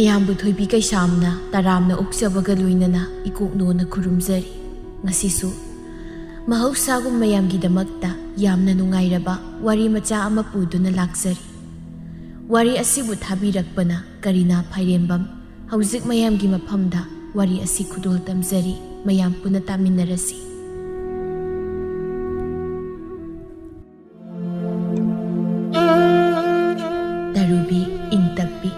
ꯃꯌꯥꯝꯕꯨ ꯊꯣꯏꯕꯤ ꯀꯩꯁꯥꯝꯅ ꯇꯔꯥꯝꯅ ꯑꯣꯛꯆꯕꯒ ꯂꯣꯏꯅꯅ ꯏꯀꯣꯛꯅꯣꯅ ꯈꯨꯔꯨꯝꯖꯔꯤ꯫ ꯉꯁꯤꯁꯨ ꯃꯍꯧꯁꯥꯒꯨꯝ ꯃꯌꯥꯝꯒꯤꯗꯃꯛꯇ ꯌꯥꯝꯅ ꯅꯨꯡꯉꯥꯏꯔꯕ ꯋꯥꯔꯤ ꯃꯆꯥ ꯑꯃ ꯄꯨꯗꯨꯅ ꯂꯥꯛꯆꯔꯤ꯫ ꯋꯥꯔꯤ ꯑꯁꯤꯕꯨ ꯊꯥꯕꯤꯔꯛꯄꯅ ꯀꯔꯤꯅꯥ ꯐꯥꯏꯔꯦꯝꯕꯝ꯫ ꯍꯧꯖꯤꯛ ꯃꯌꯥꯝꯒꯤ ꯃꯐꯝꯗ ꯋꯥꯔꯤ ꯑꯁꯤ ꯈꯨꯗꯣꯜ ꯇꯝꯖꯔꯤ꯫ ꯃꯌꯥꯝ ꯄꯨꯟꯅ ꯇꯥꯃꯤꯟꯅꯔꯁꯤ꯫ ꯇꯔꯨꯕꯤ ꯏꯪꯇꯞꯄꯤ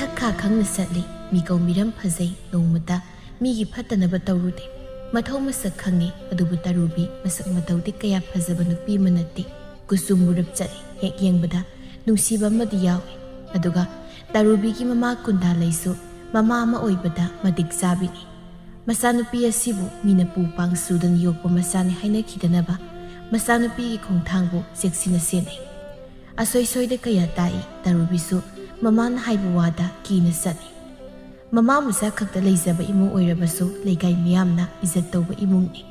ꯊꯛꯈꯥ ꯈꯪꯅ ꯆꯠꯂꯤ꯫ ꯃꯤꯀꯧ ꯃꯤꯔꯝ ꯐꯖꯩ ꯅꯣꯡꯃꯇ ꯃꯤꯒꯤ ꯐꯠꯇꯅꯕ ꯇꯧꯔꯨꯗꯦ꯫ ꯃꯊꯧ ꯃꯁꯛ ꯈꯪꯉꯤ ꯑꯗꯨꯕꯨ ꯇꯔꯨꯕꯤ ꯃꯁꯛ ꯃꯇꯧꯗꯤ ꯀꯌꯥ ꯐꯖꯕ ꯅꯨꯄꯤ ꯑꯃ ꯅꯠꯇꯦ꯫ ꯀꯨꯆꯨ ꯃꯨꯔꯞ ꯆꯠꯂꯤ꯫ ꯍꯦꯛ ꯌꯦꯡꯕꯗ ꯅꯨꯡꯁꯤꯕ ꯑꯃꯗꯤ ꯌꯥꯎꯏ꯫ ꯑꯗꯨꯒ ꯇꯔꯨꯕꯤꯒꯤ ꯃꯃꯥ ꯀꯨꯟꯗꯥꯂꯩꯁꯨ ꯃꯃꯥ ꯑꯃ ꯑꯣꯏꯕꯗ ꯃꯇꯤꯛ ꯆꯥꯕꯤꯅꯤ꯫ ꯃꯆꯥꯅꯨꯄꯤ ꯑꯁꯤꯕꯨ ꯃꯤꯅ ꯄꯨ ꯄꯥꯡ ꯁꯨꯗꯅ ꯌꯣꯛꯄ ꯃꯆꯥꯅꯤ ꯍꯥꯏꯅꯈꯤꯗꯅꯕ ꯃꯆꯥꯅꯨꯄꯤꯒꯤ ꯈꯣꯡꯊꯥꯡꯕꯨ ꯆꯦꯛꯁꯤꯟꯅ ꯁꯦꯟꯅꯩ꯫ ꯑꯁꯣꯏ ꯁꯣꯏꯗ ꯀꯌꯥ ꯇꯥꯛꯏ꯫ ꯇꯔꯨꯕꯤꯁꯨ ꯃꯃꯥꯅ ꯍꯥꯏꯕ ꯋꯥꯗ ꯀꯤꯅ ꯆꯠꯂꯤ꯫ ꯃꯃꯥ ꯃꯆꯥ ꯈꯛꯇ ꯂꯩꯖꯕ ꯏꯃꯨꯡ ꯑꯣꯏꯔꯕꯁꯨ ꯂꯩꯀꯥꯏ ꯃꯤꯌꯥꯝꯅ ꯏꯖꯠ ꯇꯧꯕ ꯏꯃꯨꯡꯅꯤ꯫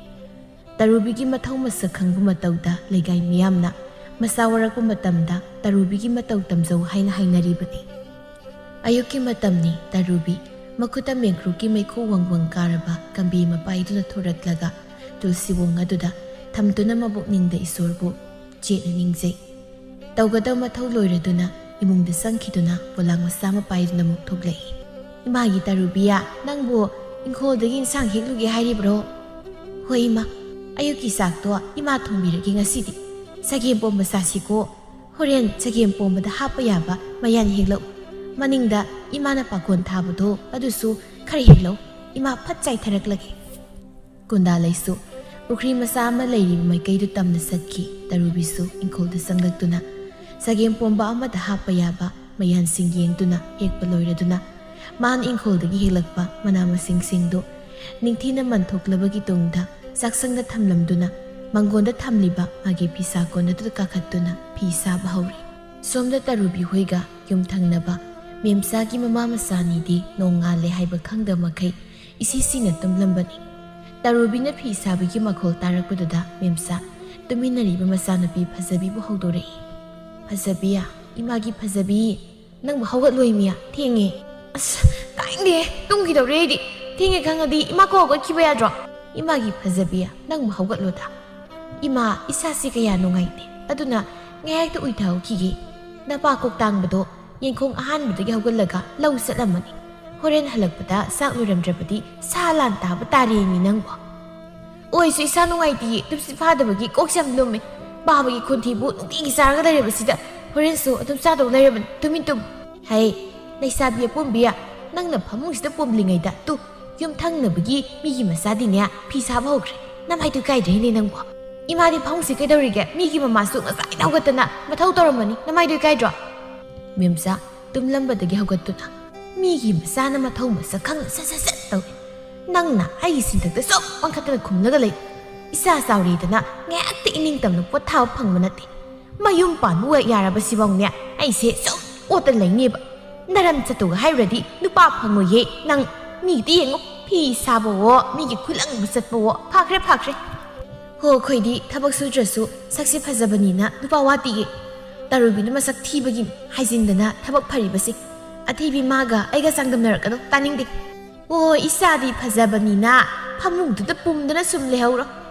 ꯇꯔꯨꯕꯤꯒꯤ ꯃꯊꯧ ꯃꯁꯛ ꯈꯪꯕ ꯃꯇꯧꯗ ꯂꯩꯀꯥꯏ ꯃꯤꯌꯥꯝꯅ ꯃꯆꯥ ꯋꯥꯔꯛꯄ ꯃꯇꯝꯗ ꯇꯔꯨꯕꯤꯒꯤ ꯃꯇꯧ ꯇꯝꯖꯧ ꯍꯥꯏꯅ ꯍꯥꯏꯅꯔꯤꯕꯅꯤ꯫ ꯑꯌꯨꯛꯀꯤ ꯃꯇꯝꯅꯤ꯫ ꯇꯔꯨꯕꯤ ꯃꯈꯨꯠꯇ ꯃꯦꯡꯀ꯭ꯔꯨꯀꯤ ꯃꯩꯈꯨ ꯋꯪꯋꯪ ꯀꯥꯔꯕ ꯀꯝꯕꯤ ꯑꯃ ꯄꯥꯏꯗꯨꯅ ꯊꯣꯔꯛꯂꯒ ꯇꯨꯜꯁꯤꯕꯣꯡ ꯑꯗꯨꯗ ꯊꯝꯗꯨꯅ ꯃꯕꯨꯛꯅꯤꯡꯗ ꯏꯁꯣꯔꯕꯨ ꯆꯦꯠꯅ ꯅꯤꯡꯖꯩ꯫ ꯇꯧꯒꯗꯕ ꯃꯊꯧ ꯂꯣꯏꯔꯗꯨꯅ ꯏꯃꯨꯡꯗ ꯆꯪꯈꯤꯗꯨꯅ ꯄꯣꯂꯥꯡ ꯃꯆꯥ ꯑꯃ ꯄꯥꯏꯗꯨꯅ ꯑꯃꯨꯛ ꯊꯣꯛꯂꯛꯏ꯫ ꯏꯃꯥꯒꯤ ꯇꯔꯨꯕꯤꯌꯥ, ꯅꯪꯕꯨ ꯏꯪꯈꯣꯜꯗꯒꯤ ꯏꯟꯁꯥꯡ ꯍꯦꯛꯂꯨꯒꯦ ꯍꯥꯏꯔꯤꯕ꯭ꯔꯣ? ꯍꯣꯏ ꯏꯃꯥ, ꯑꯌꯨꯛꯀꯤ ꯆꯥꯛꯇꯣ ꯏꯃꯥ ꯊꯣꯡꯕꯤꯔꯒꯦ ꯉꯁꯤꯗꯤ꯫ ꯆꯒꯦꯝ ꯄꯣꯝꯕ ꯆꯥꯁꯤꯀꯣ꯫ ꯍꯣꯔꯦꯟ ꯆꯒꯦꯝ ꯄꯣꯝꯕꯗ ꯍꯥꯞꯄ ꯌꯥꯕ ꯃꯌꯥꯟ ꯍꯦꯛꯂꯛꯎ꯫ ꯃꯅꯤꯡꯗ ꯏꯃꯥꯅ ꯄꯥꯈꯣꯟ ꯊꯥꯕꯗꯣ ꯑꯗꯨꯁꯨ ꯈꯔ ꯍꯦꯛꯂꯛꯎ꯫ ꯏꯃꯥ ꯐꯠ ꯆꯥꯏꯊꯔꯛꯂꯒꯦ꯫ ꯀꯨꯟꯗꯥꯂꯩꯁꯨ ꯄꯨꯈ꯭ꯔꯤ ꯃꯆꯥ ꯑꯃ ꯂꯩꯔꯤꯕ ꯃꯥꯏꯀꯩꯗꯨ ꯇꯝꯅ ꯆꯠꯈꯤ꯫ ꯇꯔꯨꯕꯤꯁꯨ ꯏꯪꯈꯣꯜꯗ ꯆꯪꯂꯛꯇꯨꯅ ꯆꯒꯦꯝ ꯄꯣꯝꯕ ꯑꯃꯗ ꯍꯥꯞꯄ ꯌꯥꯕ ꯃꯌꯥꯟꯁꯤꯡ ꯌꯦꯡꯗꯨꯅ ꯍꯦꯛꯄ ꯂꯣꯏꯔꯗꯨꯅ ꯃꯥꯅ ꯏꯪꯈꯣꯜꯗꯒꯤ ꯍꯦꯛꯂꯛꯄ ꯃꯅꯥ ꯃꯁꯤꯡꯁꯤꯡꯗꯨ ꯅꯤꯡꯊꯤꯅ ꯃꯟꯊꯣꯛꯂꯕꯒꯤ ꯇꯨꯡꯗ ꯆꯥꯛꯁꯪꯗ ꯊꯝꯂꯝꯗꯨꯅ ꯃꯥꯡꯒꯣꯟꯗ ꯊꯝꯂꯤꯕ ꯃꯥꯒꯤ ꯐꯤꯁꯥꯀꯣꯟ ꯑꯗꯨꯗ ꯀꯥꯈꯠꯇꯨꯅ ꯐꯤ ꯁꯥꯕ ꯍꯧꯔꯤ꯫ ꯁꯣꯝꯗ ꯇꯔꯨꯕꯤ ꯍꯣꯏꯒ ꯌꯨꯝꯊꯪꯅꯕ ꯃꯦꯝꯆꯥꯒꯤ ꯃꯃꯥ ꯃꯆꯥꯅꯤꯗꯤ ꯅꯣꯡꯉꯥꯜꯂꯦ ꯍꯥꯏꯕ ꯈꯪꯗꯕ ꯃꯈꯩ ꯏꯁꯤꯁꯤꯡꯅ ꯇꯨꯝꯂꯝꯕꯅꯤ꯫ ꯇꯔꯨꯕꯤꯅ ꯐꯤ ꯁꯥꯕꯒꯤ ꯃꯈꯣꯜ ꯇꯥꯔꯛꯄꯗꯨꯗ ꯃꯦꯝꯆꯥ ꯇꯨꯃꯤꯟꯅꯔꯤꯕ ꯃꯆꯥꯅꯨꯄꯤ ꯐꯖꯕꯤꯕꯨ ꯍꯧꯗꯣꯔꯛꯏ꯫ ꯐꯖꯕꯤꯌꯥ, ꯏꯃꯥꯒꯤ ꯐꯖꯕꯤ, ꯅꯪꯕꯨ ꯍꯧꯒꯠꯂꯣꯏꯃꯤꯌꯥ, ꯊꯦꯡꯉꯦ꯫ ꯑꯁ ꯇꯥꯏꯡꯗꯦ, ꯇꯨꯝꯈꯤꯗꯧꯔꯦ ꯑꯩꯗꯤ꯫ ꯊꯦꯡꯉꯦ ꯈꯪꯉꯗꯤ ꯏꯃꯥ ꯀꯧ ꯍꯧꯒꯠꯈꯤꯕ ꯌꯥꯗ꯭ꯔꯣ? ꯏꯃꯥꯒꯤ ꯐꯖꯕꯤꯌꯥ, ꯅꯪꯕꯨ ꯍꯧꯒꯠꯂꯣꯗ꯫ ꯏꯃꯥ, ꯏꯁꯥꯁꯤ ꯀꯌꯥ ꯅꯨꯡꯉꯥꯏꯇꯦ ꯑꯗꯨꯅ ꯉꯥꯏꯍꯥꯛꯇ ꯎꯏꯊꯍꯧꯈꯤꯒꯦ꯫ ꯅꯄꯥ ꯀꯣꯛꯇꯥꯡꯕꯗꯣ ꯌꯦꯡꯈꯣꯡ ꯑꯍꯥꯟꯕꯗꯒꯤ ꯍꯧꯒꯠꯂꯒ ꯂꯧ ꯆꯠꯂꯝꯃꯅꯤ꯫ ꯍꯣꯔꯦꯟ ꯍꯜꯂꯛꯄꯗ ꯆꯥꯛ ꯂꯣꯏꯔꯝꯗ꯭ꯔꯕꯗꯤ ꯁꯥ ꯂꯥꯟ ꯇꯥꯕ ꯇꯥꯔꯦꯃꯤ ꯅꯪꯕꯣ꯫ ꯑꯣꯏꯁꯨ ꯏꯁꯥ ꯅꯨꯡꯉꯥꯏꯇꯦꯌꯦ, ꯇꯨꯝꯁꯤꯠ ꯐꯥꯗꯕꯒꯤ ꯀꯣꯛꯁꯦ ꯌꯥꯝ ꯂꯨꯝꯃꯦ꯫ ꯕꯥꯕꯒꯤ ꯈꯣꯟꯊꯤꯕꯨ ꯅꯨꯡꯇꯤꯒꯤ ꯆꯥꯔꯒ ꯂꯩꯔꯕꯁꯤꯗ ꯍꯣꯔꯦꯟꯁꯨ ꯑꯗꯨꯝ ꯆꯥꯗꯧ ꯂꯩꯔꯕꯅꯤ꯫ ꯇꯨꯃꯤꯟ ꯇꯨꯝ꯫ ꯍꯩ ꯂꯩꯁꯥꯕꯤ ꯑꯄꯣꯝꯕꯤꯌꯥ, ꯅꯪꯅ ꯐꯃꯨꯡꯁꯤꯗ ꯄꯣꯝꯂꯤꯉꯩꯗ ꯇꯨ ꯌꯨꯝꯊꯪꯅꯕꯒꯤ ꯃꯤꯒꯤ ꯃꯆꯥꯗꯤꯅꯦ ꯐꯤ ꯁꯥꯕ ꯍꯧꯈ꯭ꯔꯦ꯫ ꯅꯃꯥꯏꯗꯨ ꯀꯥꯏꯗ꯭ꯔꯦꯅꯦ ꯅꯪꯕꯣ꯫ ꯏꯃꯥꯗꯤ ꯐꯃꯨꯡꯁꯤ ꯀꯩꯗꯧꯔꯤꯒꯦ? ꯃꯤꯒꯤ ꯃꯃꯥꯁꯨ ꯉꯁꯥꯏꯅ ꯍꯧꯒꯠꯇꯅ ꯃꯊꯧ ꯇꯧꯔꯝꯃꯅꯤ꯫ ꯅꯃꯥꯏꯗꯨ ꯀꯥꯏꯗ꯭ꯔꯣ? ꯃꯦꯝꯆꯥ ꯇꯨꯝꯂꯝꯕꯗꯒꯤ ꯍꯧꯒꯠꯇꯨꯅ ꯃꯤꯒꯤ ꯃꯆꯥꯅ ꯃꯊꯧ ꯃꯁꯛ ꯈꯪꯅ ꯁꯠ ꯁꯠ ꯁꯠ ꯇꯧꯏ꯫ ꯅꯪꯅ ꯑꯩꯒꯤ ꯁꯤꯟꯊꯛꯇ ꯁꯨꯝ ꯄꯪꯈꯠꯇꯅ ꯈꯨꯝꯂꯒ ꯂꯩ꯫ ꯏꯆꯥ ꯆꯥꯎꯔꯤꯗꯅ ꯉꯥꯏꯍꯥꯛꯇ ꯏꯅꯤꯡꯇꯝꯅ ꯄꯣꯠꯊꯥꯕ ꯐꯪꯕ ꯅꯠꯇꯦ꯫ ꯃꯌꯨꯝ ꯄꯥꯟꯕ ꯌꯥꯔꯕꯁꯤꯐꯥꯎꯅꯦ ꯑꯩꯁꯦ ꯁꯨꯝ ꯑꯣꯠꯇ ꯂꯩꯅꯦꯕ꯫ ꯅꯔꯝ ꯆꯠꯇꯨꯒ ꯍꯥꯏꯔꯨꯔꯗꯤ ꯅꯨꯄꯥ ꯐꯪꯉꯣꯏꯌꯦ ꯅꯪ꯫ ꯃꯤꯒꯤꯗꯤ ꯌꯦꯡꯉꯨ, ꯐꯤ ꯁꯥꯕꯋꯣ ꯃꯤꯒꯤ ꯈꯨꯂꯪꯕ ꯆꯠꯄꯋꯣ ꯐꯥꯈ꯭ꯔꯦ ꯐꯥꯈ꯭ꯔꯦ꯫ ꯍꯣ ꯑꯩꯈꯣꯏꯗꯤ ꯊꯕꯛ ꯁꯨꯗ꯭ꯔꯁꯨ ꯁꯛꯁꯦ ꯐꯖꯕꯅꯤꯅ ꯅꯨꯄꯥ ꯋꯥꯠꯇꯤꯌꯦ꯫ ꯇꯔꯨꯕꯤꯅ ꯃꯁꯛ ꯊꯤꯕꯒꯤ ꯍꯥꯏꯖꯤꯟꯗꯅ ꯊꯕꯛ ꯐꯔꯤꯕꯁꯤ꯫ ꯑꯊꯤꯕꯤ ꯃꯥꯒ ꯑꯩꯒ ꯆꯥꯡꯗꯝꯅꯔꯛꯀꯅꯨ, ꯇꯥꯅꯤꯡꯗꯦ꯫ ꯑꯣ ꯏꯆꯥꯗꯤ ꯐꯖꯕꯅꯤꯅ ꯐꯃꯨꯡꯗꯨꯗ ꯄꯨꯝꯗꯅ ꯁꯨꯝ ꯂꯩꯍꯧꯔꯣ꯫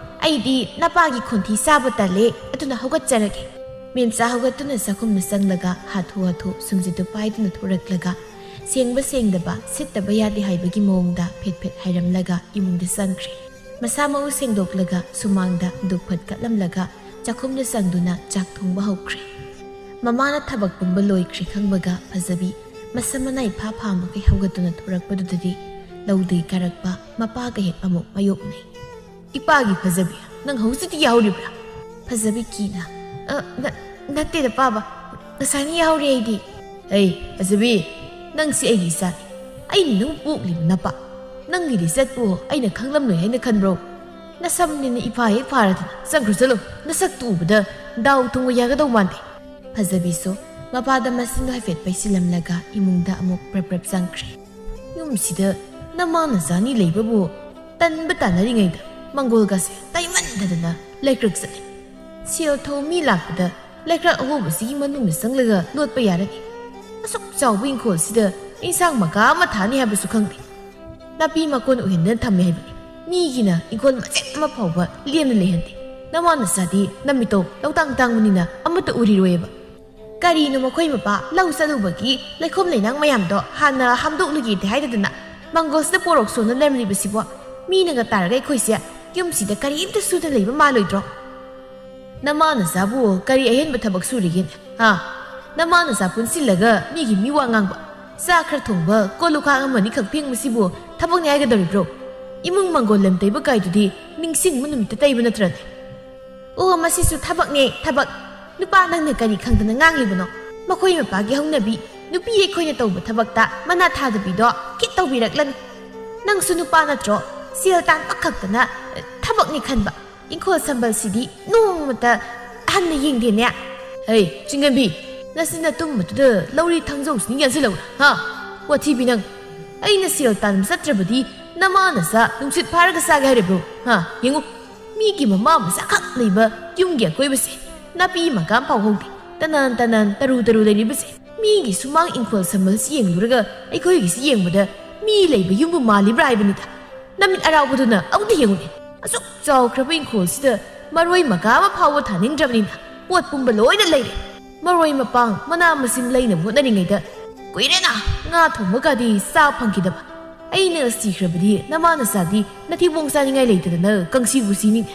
ꯑꯩꯗꯤ ꯅꯄꯥꯒꯤ ꯈꯣꯟꯊꯤ ꯆꯥꯕ ꯇꯜꯂꯦ ꯑꯗꯨꯅ ꯍꯧꯒꯠꯆꯔꯒꯦ꯫ ꯃꯦꯝꯆꯥ ꯍꯧꯒꯠꯇꯨꯅ ꯆꯥꯛꯈꯨꯝꯗ ꯆꯪꯂꯒ ꯍꯥꯊꯨ ꯍꯥꯊꯨ ꯁꯨꯝꯖꯤꯠꯇꯨ ꯄꯥꯏꯗꯨꯅ ꯊꯣꯔꯛꯂꯒ ꯁꯦꯡꯕ ꯁꯦꯡꯗꯕ ꯁꯤꯠꯇꯕ ꯌꯥꯗꯦ ꯍꯥꯏꯕꯒꯤ ꯃꯑꯣꯡꯗ ꯐꯦꯠ ꯐꯦꯠ ꯍꯥꯏꯔꯝꯂꯒ ꯏꯃꯨꯡꯗ ꯆꯪꯈ꯭ꯔꯦ꯫ ꯃꯁꯥ ꯃꯎ ꯁꯦꯡꯗꯣꯛꯂꯒ ꯁꯨꯃꯥꯡꯗ ꯗꯨꯛ ꯐꯠ ꯀꯠꯂꯝꯂꯒ ꯆꯥꯛꯈꯨꯝꯗ ꯆꯪꯗꯨꯅ ꯆꯥꯛ ꯊꯣꯡꯕ ꯍꯧꯈ꯭ꯔꯦ꯫ ꯃꯃꯥꯅ ꯊꯕꯛ ꯄꯨꯝꯕ ꯂꯣꯏꯈ꯭ꯔꯦ ꯈꯪꯕꯒ ꯐꯖꯕꯤ ꯃꯁꯝ ꯃꯅꯥꯏ ꯐꯥ ꯐꯥ ꯃꯈꯩ ꯍꯧꯒꯠꯇꯨꯅ ꯊꯣꯔꯛꯄꯗꯨꯗꯗꯤ ꯂꯧꯗꯒꯤ ꯀꯥꯔꯛꯄ ꯃꯄꯥꯒ ꯍꯦꯛ ꯑꯃꯨꯛ ꯃꯥꯌꯣꯛꯅꯩ꯫ ꯏꯄꯥꯒꯤ ꯐꯖꯕꯤ, ꯅꯪ ꯍꯧꯖꯤꯛꯇꯤ ꯌꯥꯍꯧꯔꯤꯕ꯭ꯔꯥ? ꯐꯖꯕꯤ ꯀꯤꯅ ꯅꯠꯇꯦꯗ ꯄꯥꯕ, ꯉꯁꯥꯏꯅ ꯌꯥꯍꯧꯔꯦ ꯑꯩꯗꯤ꯫ ꯍꯩ ꯐꯖꯕꯤ, ꯅꯪꯁꯤ ꯑꯩꯒꯤ ꯏꯆꯥꯅꯤ꯫ ꯑꯩꯅ ꯅꯪ ꯄꯣꯛꯂꯤꯕ ꯅꯄꯥ꯫ ꯅꯪꯒꯤ ꯂꯤꯆꯠꯄꯨ ꯑꯩꯅ ꯈꯪꯂꯝꯂꯣꯏ ꯍꯥꯏꯅ ꯈꯟꯕ꯭ꯔꯣ? ꯅꯁꯝꯅꯤꯅ ꯏꯄꯥ ꯍꯦꯛ ꯐꯥꯔꯗꯅ ꯆꯪꯈ꯭ꯔꯣ ꯆꯠꯂꯣ꯫ ꯅꯁꯛꯇꯨ ꯎꯕꯗ ꯗꯥꯎ ꯊꯨꯡꯕ ꯌꯥꯒꯗꯧ ꯃꯥꯟꯗꯦ꯫ ꯐꯖꯕꯤꯁꯨ ꯃꯄꯥꯗ ꯃꯆꯤꯟꯗꯣ ꯍꯥꯏꯐꯦꯠ ꯄꯩꯁꯤꯜꯂꯝꯂꯒ ꯏꯃꯨꯡꯗ ꯑꯃꯨꯛ ꯄ꯭ꯔꯞ ꯄ꯭ꯔꯞ ꯆꯪꯈ꯭ꯔꯦ꯫ ꯌꯨꯝꯁꯤꯗ ꯅꯃꯥ ꯅꯆꯥꯅꯤ ꯂꯩꯕꯕꯨ ꯇꯟꯕ ꯇꯥꯟꯅꯔꯤꯉꯩꯗ ꯃꯪꯒꯣꯜꯒꯁꯦ ꯇꯩꯃꯟꯗꯗꯅ ꯂꯩꯀ꯭ꯔꯛ ꯆꯠꯂꯦ꯫ ꯁꯦꯜ ꯊꯧ ꯃꯤ ꯂꯥꯛꯄꯗ ꯂꯩꯀ꯭ꯔꯛ ꯑꯍꯣꯕꯁꯤꯒꯤ ꯃꯅꯨꯡꯗ ꯆꯪꯂꯒ ꯂꯣꯠꯄ ꯌꯥꯔꯅꯤ꯫ ꯑꯁꯨꯛ ꯆꯥꯎꯕ ꯏꯪꯈꯣꯜꯁꯤꯗ ꯏꯟꯁꯥꯡ ꯃꯀꯥ ꯑꯃ ꯊꯥꯅꯤ ꯍꯥꯏꯕꯁꯨ ꯈꯪꯗꯦ ꯅꯥꯄꯤ ꯃꯀꯣꯟ ꯑꯣꯏꯍꯟꯗꯅ ꯊꯝꯃꯦ ꯍꯥꯏꯕꯅꯤ ꯃꯤꯒꯤꯅ ꯏꯪꯈꯣꯜ ꯃꯆꯦꯠ ꯑꯃ ꯐꯥꯎꯕ ꯂꯦꯝꯅ ꯂꯩꯍꯟꯗꯦ ꯅꯃꯥ ꯅꯆꯥꯗꯤ ꯅꯃꯤꯠꯇꯣ ꯂꯧꯇꯥꯡ ꯇꯥꯡꯕꯅꯤꯅ ꯑꯃꯠꯇ ꯎꯔꯤꯔꯣꯏꯑꯕ ꯀꯔꯤꯅꯣ ꯃꯈꯣꯏ ꯃꯄꯥ ꯂꯧ ꯆꯠꯂꯨꯕꯒꯤ ꯂꯩꯈꯣꯝ ꯂꯩꯅꯥꯡ ꯃꯌꯥꯝꯗꯣ ꯍꯥꯟꯅ ꯍꯥꯝꯗꯣꯛꯂꯨꯒꯦꯗꯤ ꯍꯥꯏꯗꯗꯅ ꯃꯪꯒꯣꯜꯁꯤꯗ ꯄꯣꯔꯣꯛ ꯁꯣꯟꯅ ꯂꯩꯔꯝꯂꯤꯕꯁꯤꯕꯣ ꯃꯤꯅꯒ ꯇꯥꯔꯒ ꯑꯩꯈꯣꯏꯁꯦ ꯌꯨꯝꯁꯤꯗ ꯀꯔꯤꯝꯇ ꯁꯨꯗ ꯂꯩꯕ ꯃꯥꯜꯂꯣꯏꯗ꯭ꯔꯣ ꯅꯃꯥ ꯅꯆꯥꯕꯨ ꯀꯔꯤ ꯑꯍꯦꯟꯕ ꯊꯕꯛ ꯁꯨꯔꯤꯒꯦꯅꯦ ꯅꯃꯥ ꯅꯆꯥ ꯄꯨꯟꯁꯤꯜꯂꯒ ꯃꯤꯒꯤ ꯃꯤꯋꯥ ꯉꯥꯡꯕ ꯆꯥꯛ ꯈꯔ ꯊꯣꯡꯕ ꯀꯣꯜꯂꯨꯈꯥꯛ ꯑꯃꯅꯤꯈꯛ ꯐꯦꯡꯕꯁꯤꯕꯨ ꯊꯕꯛꯅꯤ ꯍꯥꯏꯒꯗꯧꯔꯤꯕ꯭ꯔꯣ ꯏꯃꯨꯡ ꯃꯪꯒꯣꯜ ꯂꯝ ꯇꯩꯕ ꯀꯥꯏꯗꯨꯗꯤ ꯅꯤꯡꯁꯤꯡꯕ ꯅꯨꯃꯤꯠꯇ ꯇꯩꯕ ꯅꯠꯇ꯭ꯔꯅꯦ ꯑꯣ ꯃꯁꯤꯁꯨ ꯊꯕꯛꯅꯦ ꯊꯕꯛ ꯅꯨꯄꯥ ꯅꯪꯅ ꯀꯔꯤ ꯈꯪꯗꯅ ꯉꯥꯡꯂꯤꯕꯅꯣ ꯃꯈꯣꯏ ꯃꯄꯥꯒꯤ ꯍꯧꯅꯕꯤ ꯅꯨꯄꯤ ꯑꯩꯈꯣꯏꯅ ꯇꯧꯕ ꯊꯕꯛꯇ ꯃꯅꯥ ꯊꯥꯗꯕꯤꯗꯣ ꯈꯤꯠ ꯇꯧꯕꯤꯔꯛꯂꯅꯤ ꯅꯪꯁꯨ ꯅꯨꯄꯥ ꯅꯠꯇ꯭ꯔꯣ ꯁꯦꯜ ꯇꯥꯟꯕ ꯈꯛꯇꯅ ꯊꯕꯛꯅꯤ ꯈꯟꯕ ꯏꯪꯈꯣꯜ ꯁꯝꯕꯜꯁꯤꯗꯤ ꯅꯣꯡꯃꯇ ꯍꯟꯅ ꯌꯦꯡꯗꯦꯅꯦ ꯍꯩ ꯆꯤꯡꯒꯟꯕꯤ ꯅꯁꯤꯅ ꯇꯨꯝꯕꯗꯨꯗ ꯂꯧꯔꯤ ꯊꯥꯡꯖꯧꯁꯤꯅꯤ ꯌꯥꯟꯁꯤꯜꯂꯧꯔꯥ ꯋꯥꯊꯤꯕꯤ ꯅꯪ ꯑꯩꯅ ꯁꯦꯜ ꯇꯥꯟꯕ ꯆꯠꯇ꯭ꯔꯕꯗꯤ ꯅꯃꯥ ꯅꯆꯥ ꯅꯨꯡꯁꯤꯠ ꯐꯥꯔꯒ ꯆꯥꯒꯦ ꯍꯥꯏꯔꯤꯕ꯭ꯔꯣ ꯌꯦꯡꯉꯨ ꯃꯤꯒꯤ ꯃꯃꯥ ꯃꯆꯥꯈꯛ ꯂꯩꯕ ꯌꯨꯝꯒꯤ ꯑꯀꯣꯏꯕꯁꯦ ꯅꯥꯄꯤ ꯃꯀꯥ ꯐꯥꯎ ꯍꯧꯗꯦ ꯇꯅꯥꯟ ꯇꯅꯥꯟ ꯇꯔꯨ ꯇꯔꯨ ꯂꯩꯔꯤꯕꯁꯦ ꯃꯤꯒꯤ ꯁꯨꯃꯥꯡ ꯏꯪꯈꯣꯜ ꯁꯝꯕꯜꯁꯤ ꯌꯦꯡꯂꯨꯔꯒ ꯑꯩꯈꯣꯏꯒꯤꯁꯤ ꯌꯦꯡꯕꯗ ꯃꯤ ꯂꯩꯕ ꯌꯨꯝꯕꯨ ꯃꯥꯜꯂꯤꯕ꯭ꯔꯥ ꯍꯥꯏꯕꯅꯤꯗ ꯅꯃꯤꯠ ꯑꯔꯥꯎꯕꯗꯨꯅ ꯑꯃꯨꯛꯇ ꯌꯦꯡꯉꯨꯅꯦ ꯑꯁꯨꯛ ꯆꯥꯎꯈ꯭ꯔꯕ ꯏꯪꯈꯣꯜꯁꯤꯗ ꯃꯔꯣꯏ ꯃꯀꯥ ꯑꯃ ꯐꯥꯎꯕ ꯊꯥꯅꯤꯡꯗ꯭ꯔꯕꯅꯤꯅ ꯄꯣꯠ ꯄꯨꯝꯕ ꯂꯣꯏꯅ ꯂꯩꯔꯦ ꯃꯔꯣꯏ ꯃꯄꯥꯡ ꯃꯅꯥ ꯃꯁꯤꯡ ꯂꯩꯅꯕ ꯍꯣꯠꯅꯔꯤꯉꯩꯗ ꯀꯨꯏꯔꯦꯅ ꯉꯥ ꯊꯣꯡꯕꯒꯗꯤ ꯆꯥꯕ ꯐꯪꯈꯤꯗꯕ ꯑꯩꯅ ꯁꯤꯈ꯭ꯔꯕꯗꯤ ꯅꯃꯥ ꯅꯆꯥꯗꯤ ꯅꯊꯤꯕꯣꯡ ꯆꯥꯅꯤꯡꯉꯥꯏ ꯂꯩꯇꯗꯅ ꯀꯪꯁꯤꯕꯨ ꯁꯤꯅꯤꯅꯦ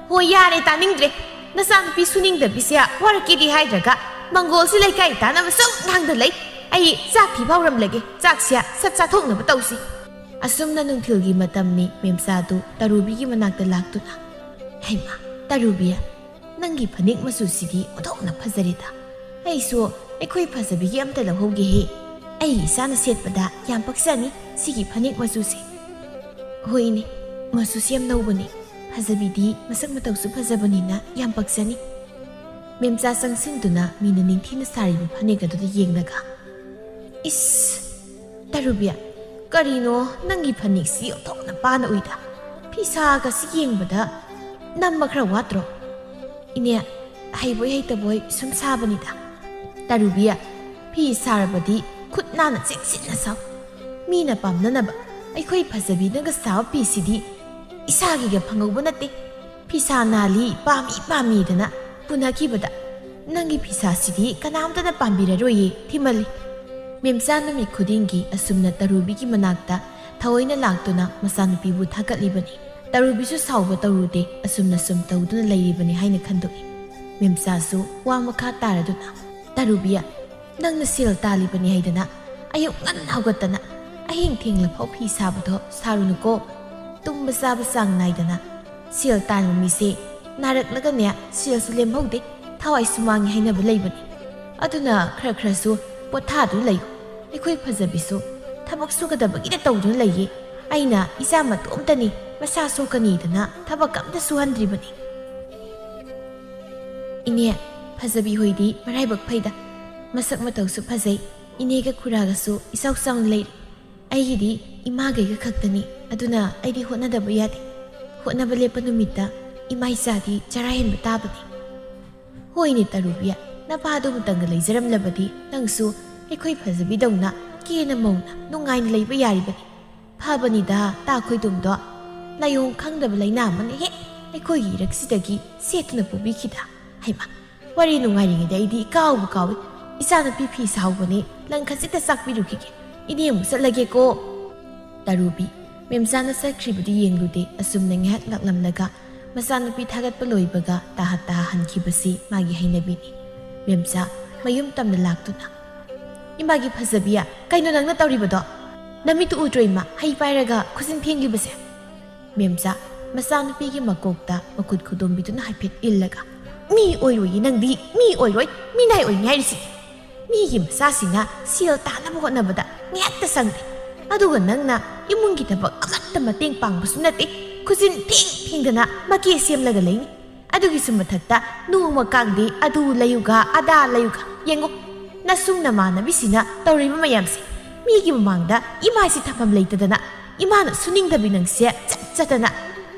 ꯍꯣꯏ ꯌꯥꯔꯦ ꯇꯥꯅꯤꯡꯗ꯭ꯔꯦ ꯅꯆꯥꯅꯨꯄꯤ ꯁꯨꯅꯤꯡꯗꯕꯤꯁꯦ ꯋꯥꯔꯛꯀꯦꯗꯤ ꯍꯥꯏꯗ꯭ꯔꯒ ꯃꯪꯒꯣꯜꯁꯤ ꯂꯩꯀꯥꯏ ꯇꯥꯅꯕ ꯁꯨꯝ ꯉꯥꯡꯗ ꯂꯩ ꯑꯩ ꯆꯥꯛ ꯊꯤ ꯐꯥꯎꯔꯝꯂꯒꯦ ꯆꯥꯛꯁꯦ ꯁꯠ ꯆꯥꯊꯣꯛꯅꯕ ꯇꯧꯁꯤ ꯑꯁꯨꯝꯅ ꯅꯨꯡꯊꯤꯜꯒꯤ ꯃꯇꯝꯅꯤ ꯃꯦꯝꯆꯥꯗꯨ ꯇꯔꯨꯕꯤꯒꯤ ꯃꯅꯥꯛꯇ ꯂꯥꯛꯇꯨꯅ ꯍꯩꯃꯥ ꯇꯔꯨꯕꯤ ꯅꯪꯒꯤ ꯐꯅꯦꯛ ꯃꯆꯨꯁꯤꯗꯤ ꯑꯣꯟꯊꯣꯛꯅ ꯐꯖꯔꯦꯗ ꯑꯩꯁꯨ ꯑꯩꯈꯣꯏ ꯐꯖꯕꯤꯒꯤ ꯑꯝꯇ ꯂꯧꯍꯧꯒꯦꯍꯦ ꯑꯩ ꯏꯆꯥꯅ ꯁꯦꯠꯄꯗ ꯌꯥꯝ ꯄꯛꯆꯅꯤ ꯁꯤꯒꯤ ꯐꯅꯦꯛ ꯃꯆꯨꯁꯦ ꯍꯣꯏꯅꯦ ꯃꯆꯨꯁꯤ ꯌꯥꯝ ꯅꯧꯕꯅꯤ ꯐꯖꯕꯤꯗꯤ ꯃꯁꯛ ꯃꯇꯧꯁꯨ ꯐꯖꯕꯅꯤꯅ ꯌꯥꯝ ꯄꯛꯆꯅꯤ ꯃꯦꯝꯆꯥ ꯆꯪꯁꯤꯟꯗꯨꯅ ꯃꯤꯅ ꯅꯤꯡꯊꯤꯅ ꯁꯥꯔꯤꯕ ꯐꯅꯦꯛ ꯑꯗꯨꯗ ꯌꯦꯡꯂꯒ ꯏꯁ ꯇꯔꯨꯕꯤ ꯀꯔꯤꯅꯣ ꯅꯪꯒꯤ ꯐꯅꯦꯛꯁꯤ ꯑꯣꯟꯊꯣꯛꯅ ꯄꯥꯅ ꯎꯏꯗ ꯐꯤꯁꯥꯒꯁꯤ ꯌꯦꯡꯕꯗ ꯅꯝꯕ ꯈꯔ ꯋꯥꯠꯇ꯭ꯔꯣ ꯏꯅꯦ ꯍꯩꯕꯣꯏ ꯍꯩꯇꯕꯣꯏ ꯁꯨꯝ ꯁꯥꯕꯅꯤꯗ ꯇꯔꯨꯕꯤ ꯐꯤ ꯁꯥꯔꯕꯗꯤ ꯈꯨꯠ ꯅꯥꯟꯅ ꯆꯦꯛꯁꯤꯟꯅ ꯁꯥꯎ ꯃꯤꯅ ꯄꯥꯝꯅꯅꯕ ꯑꯩꯈꯣꯏ ꯐꯖꯕꯤꯅꯒ ꯁꯥꯕ ꯐꯤꯁꯤꯗꯤ ꯏꯁꯥꯒꯤꯒ ꯐꯪꯍꯧꯕ ꯅꯠꯇꯦ ꯐꯤꯁꯥ ꯅꯥꯜꯂꯤ ꯄꯥꯝꯃꯤꯗꯅ ꯄꯨꯅꯈꯤꯕꯗ ꯅꯪꯒꯤ ꯐꯤꯁꯥꯁꯤꯗꯤ ꯀꯅꯥꯝꯇꯅ ꯄꯥꯝꯕꯤꯔꯔꯣꯏꯌꯦ ꯊꯤꯃꯜꯂꯤ ꯃꯦꯝꯆꯥ ꯅꯨꯃꯤꯠ ꯈꯨꯗꯤꯡꯒꯤ ꯑꯁꯨꯝꯅ ꯇꯔꯨꯕꯤꯒꯤ ꯃꯅꯥꯛꯇ ꯊꯑꯣꯏꯅ ꯂꯥꯛꯇꯨꯅ ꯃꯆꯥꯅꯨꯄꯤꯕꯨ ꯊꯥꯒꯠꯂꯤꯕꯅꯤ ꯇꯔꯨꯕꯤꯁꯨ ꯁꯥꯎꯕ ꯇꯧꯔꯨꯗꯦ ꯑꯁꯨꯝꯅ ꯁꯨꯝ ꯇꯧꯗꯨꯅ ꯂꯩꯔꯤꯕꯅꯤ ꯍꯥꯏꯅ ꯈꯟꯗꯣꯛꯏ ꯃꯦꯝꯆꯥꯁꯨ ꯋꯥ ꯃꯈꯥ ꯇꯥꯔꯗꯨꯅ ꯇꯔꯨꯕꯤ ꯅꯪꯅ ꯁꯦꯜ ꯇꯥꯜꯂꯤꯕꯅꯤ ꯍꯥꯏꯗꯅ ꯑꯌꯨꯛ ꯉꯟꯅ ꯍꯧꯒꯠꯇꯅ ꯑꯍꯤꯡ ꯊꯦꯡꯂꯐꯥꯎ ꯐꯤ ꯁꯥꯕꯗꯣ ꯁꯥꯔꯨꯅꯨꯀꯣ ꯇꯨꯝꯕ ꯆꯥꯕ ꯆꯥꯡ ꯅꯥꯏꯗꯅ ꯁꯦꯜ ꯇꯥꯟꯕ ꯃꯤꯁꯦ ꯅꯥꯔꯛꯂꯒꯅꯦ ꯁꯦꯜꯁꯨ ꯂꯦꯝꯍꯧꯗꯦ ꯊꯋꯥꯏꯁꯨ ꯃꯥꯡꯉꯤ ꯍꯥꯏꯅꯕ ꯂꯩꯕꯅꯤ ꯑꯗꯨꯅ ꯈꯔ ꯈꯔꯁꯨ ꯄꯣꯊꯥꯗꯨꯅ ꯂꯩꯌꯨ ꯑꯩꯈꯣꯏ ꯐꯖꯕꯤꯁꯨ ꯊꯕꯛ ꯁꯨꯒꯗꯕꯒꯤꯗ ꯇꯧꯗꯨꯅ ꯂꯩꯌꯦ ꯑꯩꯅ ꯏꯆꯥ ꯃꯇꯣꯝꯇꯅꯤ ꯃꯁꯥ ꯁꯣꯛꯀꯅꯤꯗꯅ ꯊꯕꯛ ꯑꯝꯇ ꯁꯨꯍꯟꯗ꯭ꯔꯤꯕꯅꯤ ꯏꯅꯦ ꯐꯖꯕꯤ ꯍꯣꯏꯗꯤ ꯃꯔꯥꯏꯕꯛ ꯐꯩꯗ ꯃꯁꯛ ꯃꯇꯧꯁꯨ ꯐꯖꯩ ꯏꯅꯦꯒ ꯈꯨꯔꯥꯒꯁꯨ ꯏꯆꯥꯎ ꯆꯥꯎꯅ ꯂꯩꯔꯤ ꯑꯩꯒꯤꯗꯤ ꯏꯃꯥꯒꯩꯒ ꯈꯛꯇꯅꯤ ꯑꯗꯨꯅ ꯑꯩꯗꯤ ꯍꯣꯠꯅꯗꯕ ꯌꯥꯗꯦ ꯍꯣꯠꯅꯕ ꯂꯦꯞꯄ ꯅꯨꯃꯤꯠꯇ ꯏꯃꯥ ꯏꯆꯥꯗꯤ ꯆꯔꯥ ꯍꯦꯟꯕ ꯇꯥꯕꯅꯤ ꯍꯣꯏꯅꯦ ꯇꯔꯨꯕꯤ ꯅꯄꯥꯗꯨꯃꯇꯪꯒ ꯂꯩꯖꯔꯝꯂꯕꯗꯤ ꯅꯪꯁꯨ ꯑꯩꯈꯣꯏ ꯐꯖꯕꯤꯗꯧꯅ ꯀꯦꯅ ꯃꯧꯅ ꯅꯨꯡꯉꯥꯏꯅ ꯂꯩꯕ ꯌꯥꯔꯤꯕꯅꯤ ꯐꯕꯅꯤꯗ ꯇꯥ ꯈꯣꯏꯗꯨꯝꯗꯣ ꯂꯥꯏꯑꯣꯡ ꯈꯪꯗꯕ ꯂꯩꯅꯥ ꯑꯃꯅ ꯍꯦꯛ ꯑꯩꯈꯣꯏꯒꯤ ꯏꯔꯛꯁꯤꯗꯒꯤ ꯁꯦꯠꯇꯨꯅ ꯄꯨꯕꯤꯈꯤꯗ ꯍꯩꯃꯥ ꯋꯥꯔꯤ ꯅꯨꯡꯉꯥꯏꯔꯤꯉꯩꯗ ꯑꯩꯗꯤ ꯏꯀꯥꯎꯕ ꯀꯥꯎꯏ ꯏꯆꯥꯅꯨꯄꯤ ꯐꯤ ꯁꯥꯍꯧꯕꯅꯤ ꯂꯪ ꯈꯖꯤꯛꯇ ꯆꯥꯛꯄꯤꯔꯨꯈꯤꯒꯦ ꯏꯅꯦ ꯑꯃꯨꯛ ꯆꯠꯂꯒꯦꯀꯣ ꯇꯔꯨꯕꯤ ꯃꯦꯝꯆꯥꯅ ꯆꯠꯈ꯭ꯔꯤꯕꯗꯤ ꯌꯦꯡꯂꯨꯗꯦ ꯑꯁꯨꯝꯅ ꯉꯥꯏꯍꯥꯛ ꯂꯥꯛꯂꯝꯂꯒ ꯃꯆꯥꯅꯨꯄꯤ ꯊꯥꯒꯠꯄ ꯂꯣꯏꯕꯒ ꯇꯥꯍꯟꯈꯤꯕꯁꯤ ꯃꯥꯒꯤ ꯍꯩꯅꯕꯤꯅꯤ ꯃꯦꯝꯆꯥ ꯃꯌꯨꯝ ꯇꯝꯅ ꯂꯥꯛꯇꯨꯅ ꯏꯃꯥꯒꯤ ꯐꯖꯕꯤ ꯀꯩꯅꯣ ꯅꯪꯅ ꯇꯧꯔꯤꯕꯗꯣ ꯅꯃꯤꯠꯇꯨ ꯎꯗ꯭ꯔꯣ ꯏꯃꯥ ꯍꯩ ꯄꯥꯏꯔꯒ ꯈꯨꯖꯤꯟ ꯐꯦꯡꯂꯤꯕꯁꯦ ꯃꯦꯝꯆꯥ ꯃꯆꯥꯅꯨꯄꯤꯒꯤ ꯃꯀꯣꯛꯇ ꯃꯈꯨꯠ ꯈꯨꯗꯣꯝꯕꯤꯗꯨꯅ ꯍꯥꯏꯐꯦꯠ ꯏꯜꯂꯒ ꯃꯤ ꯑꯣꯏꯔꯣꯏꯌꯦ ꯅꯪꯗꯤ ꯃꯤ ꯑꯣꯏꯔꯣꯏ ꯃꯤꯅꯥꯏ ꯑꯣꯏꯅꯤ ꯍꯥꯏꯔꯤꯁꯤ ꯃꯤꯒꯤ ꯃꯆꯥꯁꯤꯡꯅ ꯁꯦꯜ ꯇꯥꯅꯕ ꯍꯣꯠꯅꯕꯗ ꯉꯥꯛꯇ ꯆꯪꯗꯦ ꯑꯗꯨꯒ ꯅꯪꯅ ꯏꯃꯨꯡꯒꯤ ꯊꯕꯛ ꯑꯃꯠꯇ ꯃꯇꯦꯡ ꯄꯥꯡꯕꯁꯨ ꯅꯠꯇꯦ ꯈꯨꯖꯤꯟ ꯐꯦꯡꯗꯅ ꯃꯀꯦ ꯁꯦꯝꯂꯒ ꯂꯩꯅꯤ ꯑꯗꯨꯒꯤꯁꯨ ꯃꯊꯛꯇ ꯅꯣꯡꯃ ꯀꯥꯡꯗꯦ ꯑꯗꯨ ꯂꯩꯌꯨꯒ ꯑꯗꯥ ꯂꯩꯌꯨꯒ ꯌꯦꯡꯉꯨ ꯅꯁꯨꯡ ꯅꯃꯥꯟꯅꯕꯤꯁꯤꯅ ꯇꯧꯔꯤꯕ ꯃꯌꯥꯝꯁꯦ ꯃꯤꯒꯤ ꯃꯃꯥꯡꯗ ꯏꯃꯥꯁꯤ ꯊꯝꯐꯝ ꯂꯩꯇꯗꯅ ꯏꯃꯥꯅ ꯁꯨꯅꯤꯡꯗꯕꯤ ꯅꯪꯁꯦ ꯆꯠꯇꯅ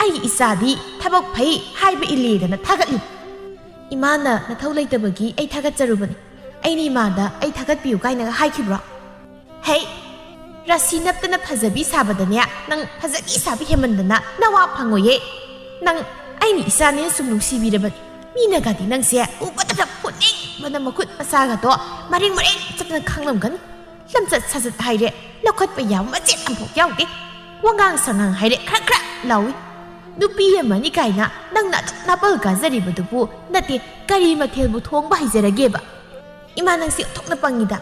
ꯑꯩꯒꯤ ꯏꯆꯥꯗꯤ ꯊꯕꯛ ꯐꯩ ꯍꯥꯏꯕ ꯏꯜꯂꯦꯗꯅ ꯊꯥꯒꯠꯂꯤ ꯏꯃꯥꯅ ꯅꯊꯧ ꯂꯩꯇꯕꯒꯤ ꯑꯩ ꯊꯥꯒꯠꯆꯔꯨꯕꯅꯤ ꯑꯩꯅ ꯏꯃꯥꯗ ꯑꯩ ꯊꯥꯒꯠꯄꯤꯌꯨ ꯀꯥꯏꯅꯒ ꯍꯥꯏꯈꯤꯕ꯭ꯔꯣ? ꯍꯩ, ꯔꯥꯁꯤ ꯅꯞꯇꯅ ꯐꯖꯕꯤ ꯁꯥꯕꯗꯅꯦ ꯅꯪ ꯐꯖꯕꯤ ꯁꯥꯕ ꯍꯦꯃꯟꯗꯅ ꯅꯋꯥ ꯐꯪꯉꯣꯏꯌꯦ. ꯅꯪ ꯑꯩꯅ ꯏꯆꯥꯅꯦꯅ ꯁꯨꯝ ꯅꯨꯡꯁꯤꯕꯤꯔꯕꯅꯤ. ꯃꯤꯅꯒꯗꯤ ꯅꯪꯁꯦ ꯎꯕꯗ ꯄꯨꯅꯤꯡꯕꯅ ꯃꯈꯨꯠ ꯃꯁꯥꯒꯗꯣ ꯃꯔꯦꯡ ꯆꯠꯇꯅ ꯈꯪꯂꯝꯒꯅꯤ. ꯂꯝꯆꯠ ꯁꯥꯖꯠ ꯍꯥꯏꯔꯦ ꯂꯧꯈꯠꯄ ꯌꯥꯕ ꯃꯆꯦꯠ ꯑꯃꯐꯥꯎ ꯌꯥꯎꯗꯦ. ꯋꯥꯉꯥꯡ ꯁꯉꯥꯡ ꯍꯥꯏꯔꯦ ꯈꯔ ꯂꯥꯎꯏ. ꯅꯨꯄꯤ ꯑꯃꯅꯤ ꯀꯥꯏꯅ ꯅꯪꯅ ꯑꯗꯨꯛ ꯅꯥꯄꯜ ꯀꯥꯖꯔꯤꯕꯗꯨꯕꯨ ꯅꯠꯇꯦ ꯀꯔꯤ ꯃꯊꯦꯜꯕꯨ ꯊꯣꯡꯕ ꯍꯩꯖꯔꯒꯦꯕ? ꯏꯃꯥ ꯅꯪꯁꯤ ꯑꯣꯟꯊꯣꯛꯅ ꯄꯪꯉꯤꯗ.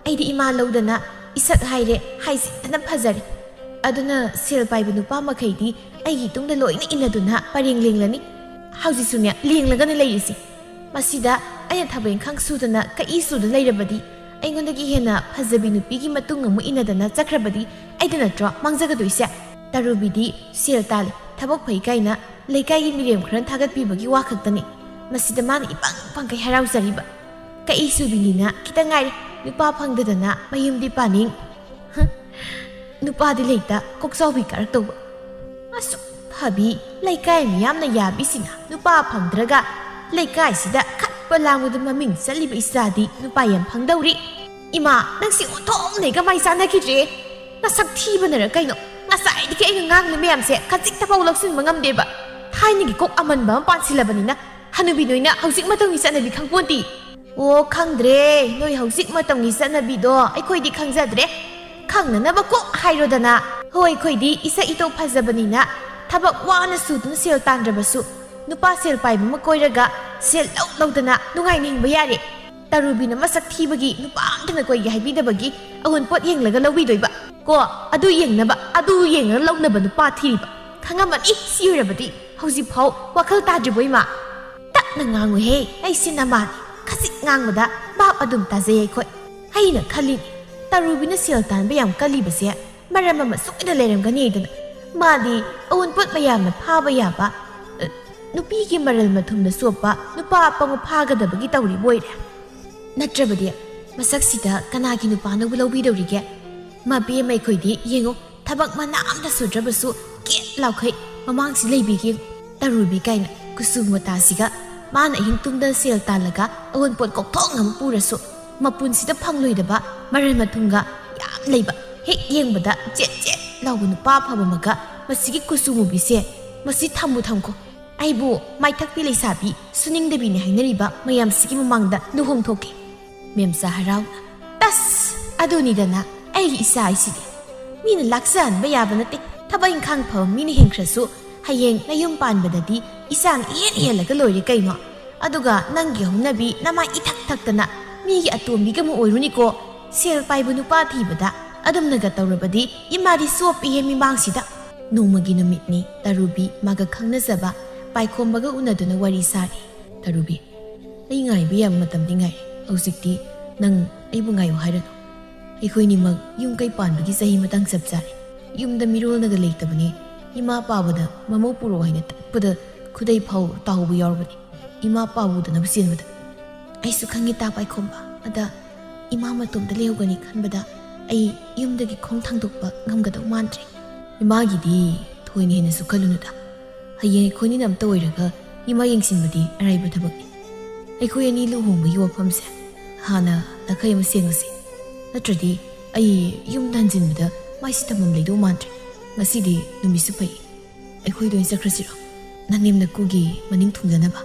ꯑꯩꯗꯤ ꯏꯃꯥ ꯂꯧꯗꯅ ꯏꯁꯛ ꯍꯥꯏꯔꯦ ꯍꯥꯏꯖꯤꯟꯗꯅ ꯐꯖꯔꯦ. ꯑꯗꯨꯅ ꯁꯦꯜ ꯄꯥꯏꯕ ꯅꯨꯄꯥ ꯃꯈꯩꯗꯤ ꯑꯩꯒꯤ ꯇꯨꯡꯗ ꯂꯣꯏꯅ ꯏꯟꯅꯗꯨꯅ ꯄꯔꯦꯡ ꯂꯦꯡꯂꯅꯤ. ꯍꯧꯖꯤꯛꯁꯨꯅꯦ ꯂꯦꯡꯂꯒꯅ ꯂꯩꯔꯤꯁꯤ. ꯃꯁꯤꯗ ꯑꯩꯅ ꯊꯕꯛ ꯏꯪꯈꯥꯡ ꯁꯨꯗꯅ ꯀꯛꯏ ꯁꯨꯗ ꯂꯩꯔꯕꯗꯤ, ꯑꯩꯉꯣꯟꯗꯒꯤ ꯍꯦꯟꯅ ꯐꯖꯕꯤ ꯅꯨꯄꯤꯒꯤ ꯃꯇꯨꯡ ꯑꯃꯨꯛ ꯏꯟꯅꯗꯅ ꯆꯠꯈ꯭ꯔꯕꯗꯤ ꯑꯩꯗ ꯅꯠꯇ꯭ꯔꯣ ꯃꯥꯡꯖꯒꯗꯣꯏꯁꯦ? ꯇꯔꯨꯕꯤꯗꯤ ꯁꯦꯜ ꯇꯥꯜꯂꯤ, ꯊꯕꯛ ꯐꯩ ꯀꯥꯏꯅ ꯂꯩꯀꯥꯏꯒꯤ ꯃꯤꯔꯦꯝ ꯈꯔ ꯊꯥꯒꯠꯄꯤꯕꯒꯤ ꯋꯥ ꯈꯛꯇꯅꯤ. ꯃꯁꯤꯗ ꯃꯥꯅ ꯏꯄꯪ ꯄꯪꯀꯩ ꯍꯔꯥꯎꯖꯔꯤꯕ. ꯀꯛꯏ ꯁꯨꯕꯤꯅꯤꯅ ꯈꯤꯇꯪ ꯉꯥꯏꯔꯦ ꯅꯨꯄꯥ ꯐꯪꯗꯗꯅ ꯃꯌꯨꯝꯗꯤ ꯄꯥꯅꯤꯡ. ꯅꯨꯄꯥꯗꯤ ꯂꯩꯇ ꯀꯣꯛꯆꯥꯎꯕꯤ ꯀꯥꯔꯛꯇꯧꯕ. ꯑꯁꯨꯛ ꯐꯕꯤ ꯂꯩꯀꯥꯏ ꯃꯤꯌꯥꯝꯅ ꯌꯥꯕꯤꯁꯤꯅ ꯅꯨꯄꯥ ꯐꯪꯗ꯭ꯔꯒ ꯂꯩꯀꯥꯏꯁꯤꯗ ꯈꯠꯄ ꯂꯥꯡꯕꯗ ꯃꯃꯤꯡ ꯆꯠꯂꯤꯕ ꯏꯆꯥꯗꯤ ꯅꯨꯄꯥ ꯌꯥꯝ ꯐꯪꯗꯧꯔꯤ. ꯏꯃꯥ ꯅꯪꯁꯤ ꯑꯣꯟꯊꯣꯛꯅ ꯃꯥꯏ ꯆꯥꯟꯅꯈꯤꯗ꯭ꯔꯦ. ꯅꯁꯛ ꯊꯤꯕꯅꯔ ꯀꯩꯅꯣ ꯉꯁꯥꯏꯗꯒꯤ ꯑꯩꯅ ꯉꯥꯡꯂꯤ ꯃꯌꯥꯝꯁꯦ ꯈꯖꯤꯛꯇꯐꯥꯎ ꯂꯧꯁꯤꯟꯕ ꯉꯝꯗꯦꯕ. ꯊꯥꯏꯅꯒꯤ ꯀꯣꯛ ꯑꯃꯟꯕ ꯑꯃ ꯄꯥꯟꯁꯤꯜꯂꯕꯅꯤꯅ ꯍꯅꯨꯕꯤ ꯅꯣꯏꯅ ꯍꯧꯖꯤꯛ ꯃꯇꯝꯒꯤ ꯆꯠꯅꯕꯤ ꯈꯪꯄꯣꯟꯇꯤ. ꯑꯣ ꯈꯪꯗ꯭ꯔꯦ, ꯅꯣꯏ ꯍꯧꯖꯤꯛ ꯃꯇꯝꯒꯤ ꯆꯠꯅꯕꯤꯗꯣ ꯑꯩꯈꯣꯏꯗꯤ ꯈꯪꯖꯗ꯭ꯔꯦ. ꯈꯪꯅꯅꯕ ꯀꯣꯛ ꯍꯥꯏꯔꯣꯗꯅ. ꯍꯣꯏ ꯑꯩꯈꯣꯏꯗꯤ ꯏꯁꯛ ꯏꯇꯧ ꯐꯖꯕꯅꯤꯅ ꯊꯕꯛ ꯋꯥꯅ ꯁꯨꯗꯨꯅ ꯁꯦꯜ तांद्रबसु नुपा सेल पाइब म कोइरगा सेल लौदना नुंगाइ निंबा यारे तरुबिना मसक थीबगी नुपा अमतना कोइगे हाइबिदबगी अहुन पोट येंगलगा लौबिदोइबा को अदु येंगनबा अदु येंग लौनबा नुपा थीरिबा खंगामनि सिउरबदी हौजि फाउ वखल ताद्रिबोइमा तक्ना ngangu he ai sinama khasi ngangबदा बाप अदुम ताजे खोइ हाइना खलि तरुबिना सेल तानबा याम कलिबसे मरम अमा सुइदा लेरमगनि दना मादी अहुन पोट मयामना फाबा याबा नुपी की मरल मथुमना सोपा नुपा पंग फागदबगी तौरी बोइरे नत्रबदी मसक सिदा कनागी नुपाना बुलौबी दौरिगे माबे मै खोइदी येंगो थबक मना अमदा सुद्रबसु के लाउखै ममांग सि लेबिगे तरुबी काइना कुसुमतासिगा मान अहिंग तुंगदा सेल तालगा अवन पोट कोक्थोंग हम पुरसु मपुन सिदा फंगलोइदबा मरल मथुंगा याम लेबा हेक येंगबदा जे लाउब नुपा फबमगा मसिगी कुसुमुबिसे मसि थमु थमको आइबो माइथक्पी लेसाबी सुनिंगदबीने हाइनरिबा मयामसिगी ममांगदा लुहोम थोके मेमसा हराउना तस अदुनिदना आइगी इसा आइसिदि मीना लाक्सानबा याबा नते थबा इंखांग फम मीना हेंख्रसु हयेंग नयुम पानबददी इसांग येलगा लोइरे कैनो अदुगा नंगी हमनबी नमा इथक थक्तना मीगी अतोमबीगा मु ओइरुनिको सेल पाइबु नुपा थीबदा अदुमनगा तौरबदी इमादी सोपी हे मिमांगसिदा नोमगी नुमितनी तरुबी मागा खंगनजबा पाइखोमबगा उनदुना वरी सारी तरुबी आई ngaइबी याम मतम दिंगाइ हौजिकती नंग आइबु ngaइयो हाइरनो अखोइनिमक युम कै पानबगी सही मतंग सबजारे युमदा मिरोलनगा लेतबनी इमा पाबदा ममो पुरो हाइना तपदा खुदै फाउ ताउबु यारबनी इमा पाबुदना बसिनबदा आइसु खंगी ता पाइखोमबा अदा इमा मतोमदा लेउगनी खनबदा आई युमदगी खोंग थांदोकबा ngमगदौ मानद्रे इमागिदी थोइनि हेनसु खलुनुदा हयें खोइनि नमता ओइरगा इमा येंसिनबदी अराइबा थबकनि अखोइ अनि लुहोंबगी वफमसे हाना तखै अमा सेंगसे नत्रदि आई युम दानजिनबदा माइसि तमम लेदो मानद्रे ngasidi numisu pai अखोइ दोइन चक्रसिरो ननेमना कुगी मनिंग थुंगनबा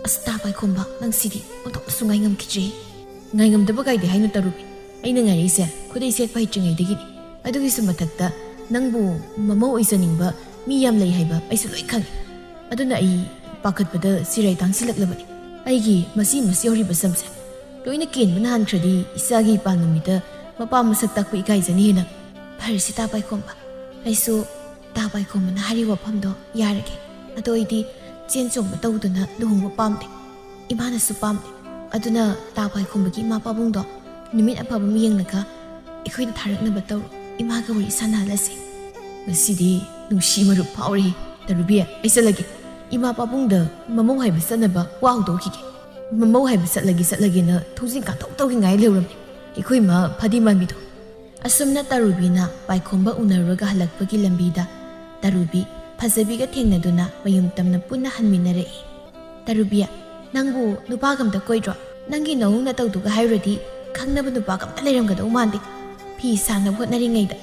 अस्ता पाइ खोमबा नंग सिदि ओथो सुंगाइ ngam खिजे ngai ngam daba kai de hainu tarubi aina ngai ise khudai sek pai chingai degini adugi su matakta nangbu mamo oisaningba mi yam lei haiba aisu loi khang aduna ai pakhatpada sirai tangsilaklabani aigi masi ori basamse loina ken banan khradi isagi panumida mapa masak takpu ikai jani hena pharisi ta pai khomba aisu ta pai khomna hari waphamdo yarage adoidi chenchong matawduna luhungba pamde imana su pamde aduna ta pai khombagi ma pabungdo numit apaba miyengnaga ikhoina tharakna bataw imaga wari sanalase ngasidi nungsi maru pauri tarubi aisalagi ima pabungda mamong haiba sanaba waudo kike mamong haiba satlagi na thujin ka tawgi ngai leuramni ikhoi ma phadi manbido asumna tarubina paikhomba unaraga halakpagi lambida tarubi phajabiga thengnaduna mayum tamna punna hanminare tarubiya nangbu nupagamda koidro ꯅꯪꯒꯤ ꯅꯧꯅ ꯇꯧꯗꯨꯒ ꯍꯥꯏꯔꯨꯔꯗꯤ ꯈꯪꯅꯕ ꯅꯨꯄꯥꯒ ꯑꯝꯇ ꯂꯩꯔꯝꯒꯗꯧ ꯃꯥꯟꯗꯦ ꯐꯤ ꯁꯥꯅꯕ ꯍꯣꯠꯅꯔꯤꯉꯩꯗ